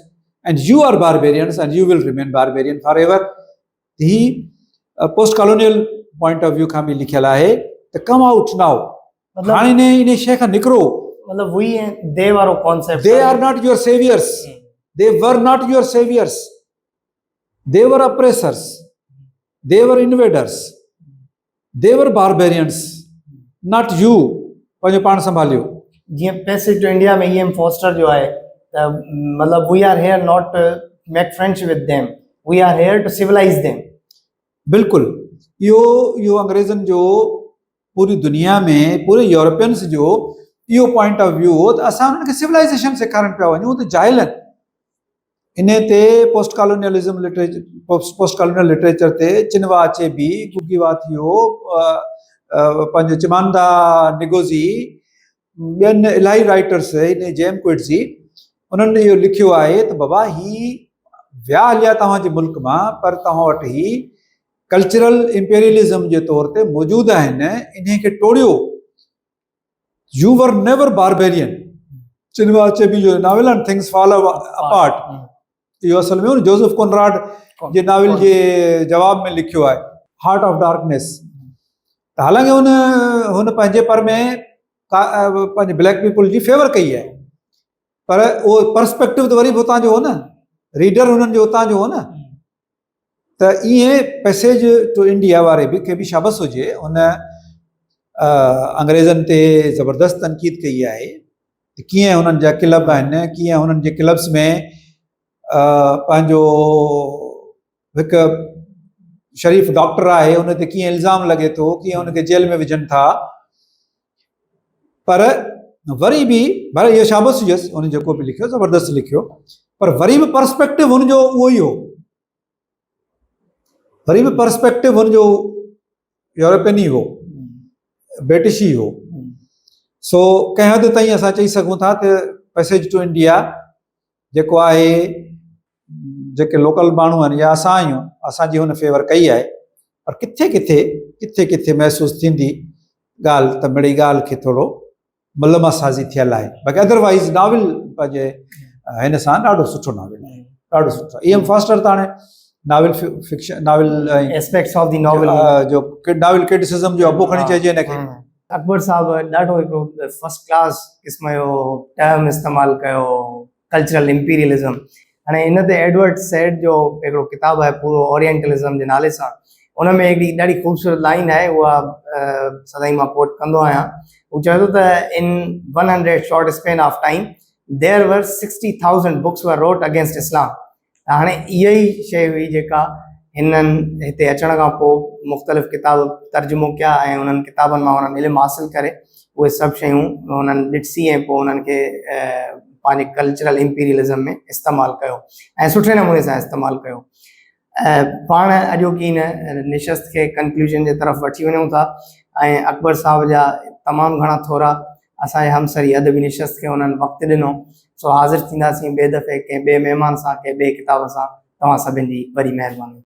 and you are barbarians and you will remain barbarian forever. ही post colonial point of view खां बि लिखियलु आहे त कम आउट नाउ, हाणे इन शइ खां निकिरो। मतलब वही है, दे वारो concept, they are not your saviours, the were not your saviours, दे वर अप्रेसर्स, दे वर invaders, the were barbarians, not U. पंहिंजो पाण संभालियो। जीअं पैसेज टू इंडिया में ईएम फॉस्टर जो आहे त मतलब we are here not to make friends with them, we are here to civilize them. बिल्कुलु इहो अंग्रेज़नि जो पूरी दुनिया में, पूरे यूरोपियंस जो इहो पॉइंट ऑफ व्यू हो त असां उन्हनि खे सिविलाइज़ेशन सेखारणु पिया वञूं, त जाहिल आहिनि। इन ते पोस्ट कॉलोनियल लिटरेचर ते चिनवा अचेबी, गुगीवा थियो, पंहिंजो चिमांदा निगोज़ी, ॿियनि इलाही राइटर्स, इन जेम क्विट्ज़ी, उन्हनि इहो लिखियो आहे त बाबा ही विया हलिया तव्हांजे मुल्क मां, पर तव्हां वटि ही कल्चरल इंपेरियलिज़म जे तौर ते मौजूदु आहिनि, इन्हे खे टोड़ियो। यू वर नेवर बारबेरियन, चिनवा अचेबी जो नाविल आहिनि थिंग्स फॉल अपार्ट, इहो असल में हुन जोसेफ कॉनराड जे नाविल जे जवाब में लिखियो आहे, हार्ट ऑफ डार्कनेस। त हालांकि हुन पंहिंजे पर में पंहिंजे ब्लैक पीपल जी फेवर कई आहे, पर उहो पर्सपेक्टिव त वरी बि हुतां जो हो न, रीडर हुननि जो हुतां जो हो न। त ईअं पैसेज टू इंडिया वारे बि खे बि शाबस हुजे, हुन अंग्रेज़नि ते ज़बरदस्त तनक़ीद कई आहे त कीअं हुननि जा क्लब आहिनि, कीअं हुननि जे क्लब्स में पंहिंजो हिकु शरीफ़ डॉक्टर आहे उन ते कीअं इल्ज़ाम लॻे थो, कीअं हुनखे जेल में विझनि था। पर वरी बि भले इहो शाबस हुयसि, हुन जेको बि लिखियो ज़बरदस्त लिखियो, पर वरी बि पर्सपेक्टिव हुनजो उहो ई हो, वरी बि पर्सपेक्टिव हुनजो यूरोपियन ई हो, ब्रिटिश ई हो। सो कंहिं हद ताईं असां चई सघूं था त पैसेज टू इंडिया जेको आहे, जेके लोकल माण्हू आहिनि या असां आहियूं, असांजी हुन फेवर कई आहे। पर किथे किथे किथे किथे महसूसु थींदी ॻाल्हि त मिड़ई ॻाल्हि खे थोरो मलमासाज़ी थियल आहे, बाक़ी अदरवाइज़ नाविल पंहिंजे हिन सां ॾाढो सुठो नाविल आहे, ॾाढो सुठो। E.M. फॉस्टर त हाणे novel fiction, novel aspects of the novel जो नाविल क्रिटिसिज्म जो अबो खणी चइजे हिनखे। अकबर साहब ॾाढो हिकिड़ो फर्स्ट क्लास क़िस्म जो टर्म इस्तेमालु कयो, कल्चरल इंपीरियलिज्म। हाणे हिन ते एडवर्ड सैड जो हिकिड़ो किताबु आहे पूरो ओरिएंटलिज्म जे नाले सां, उन में हिकिड़ी ॾाढी ख़ूबसूरत लाइन आहे, उहा सदाई मां कोट कंदो आहियां। हू चवे थो त in 100 short span of time there were 60,000 books वर रोट अगेंस्ट इस्लाम। हाणे इहा ई शइ हुई जेका हिननि हिते अचण खां पोइ मुख़्तलिफ़ किताब तर्जुमो कया ऐं उन्हनि किताबनि मां उन्हनि इल्मु हासिलु करे उहे सभु शयूं उन्हनि ॾिसी ऐं पोइ उन्हनि खे पंहिंजे कल्चरल इंपीरियलिज्म में इस्तेमालु कयो ऐं सुठे नमूने सां इस्तेमालु कयो। पाण अॼोकी हिन निशस्त खे कंक्लूजन जे तरफ़ वठी वञूं था ऐं अकबर साहब जा तमामु घणा थोरा असांजे हमसरी अदबी निशस्त खे उन्हनि वक़्तु ॾिनो। सो हाज़िर थींदासीं ॿिए दफ़े कंहिं ॿिए महिमान सां, कंहिं ॿिए किताब सां। तव्हां सभिनि जी वॾी महिरबानी।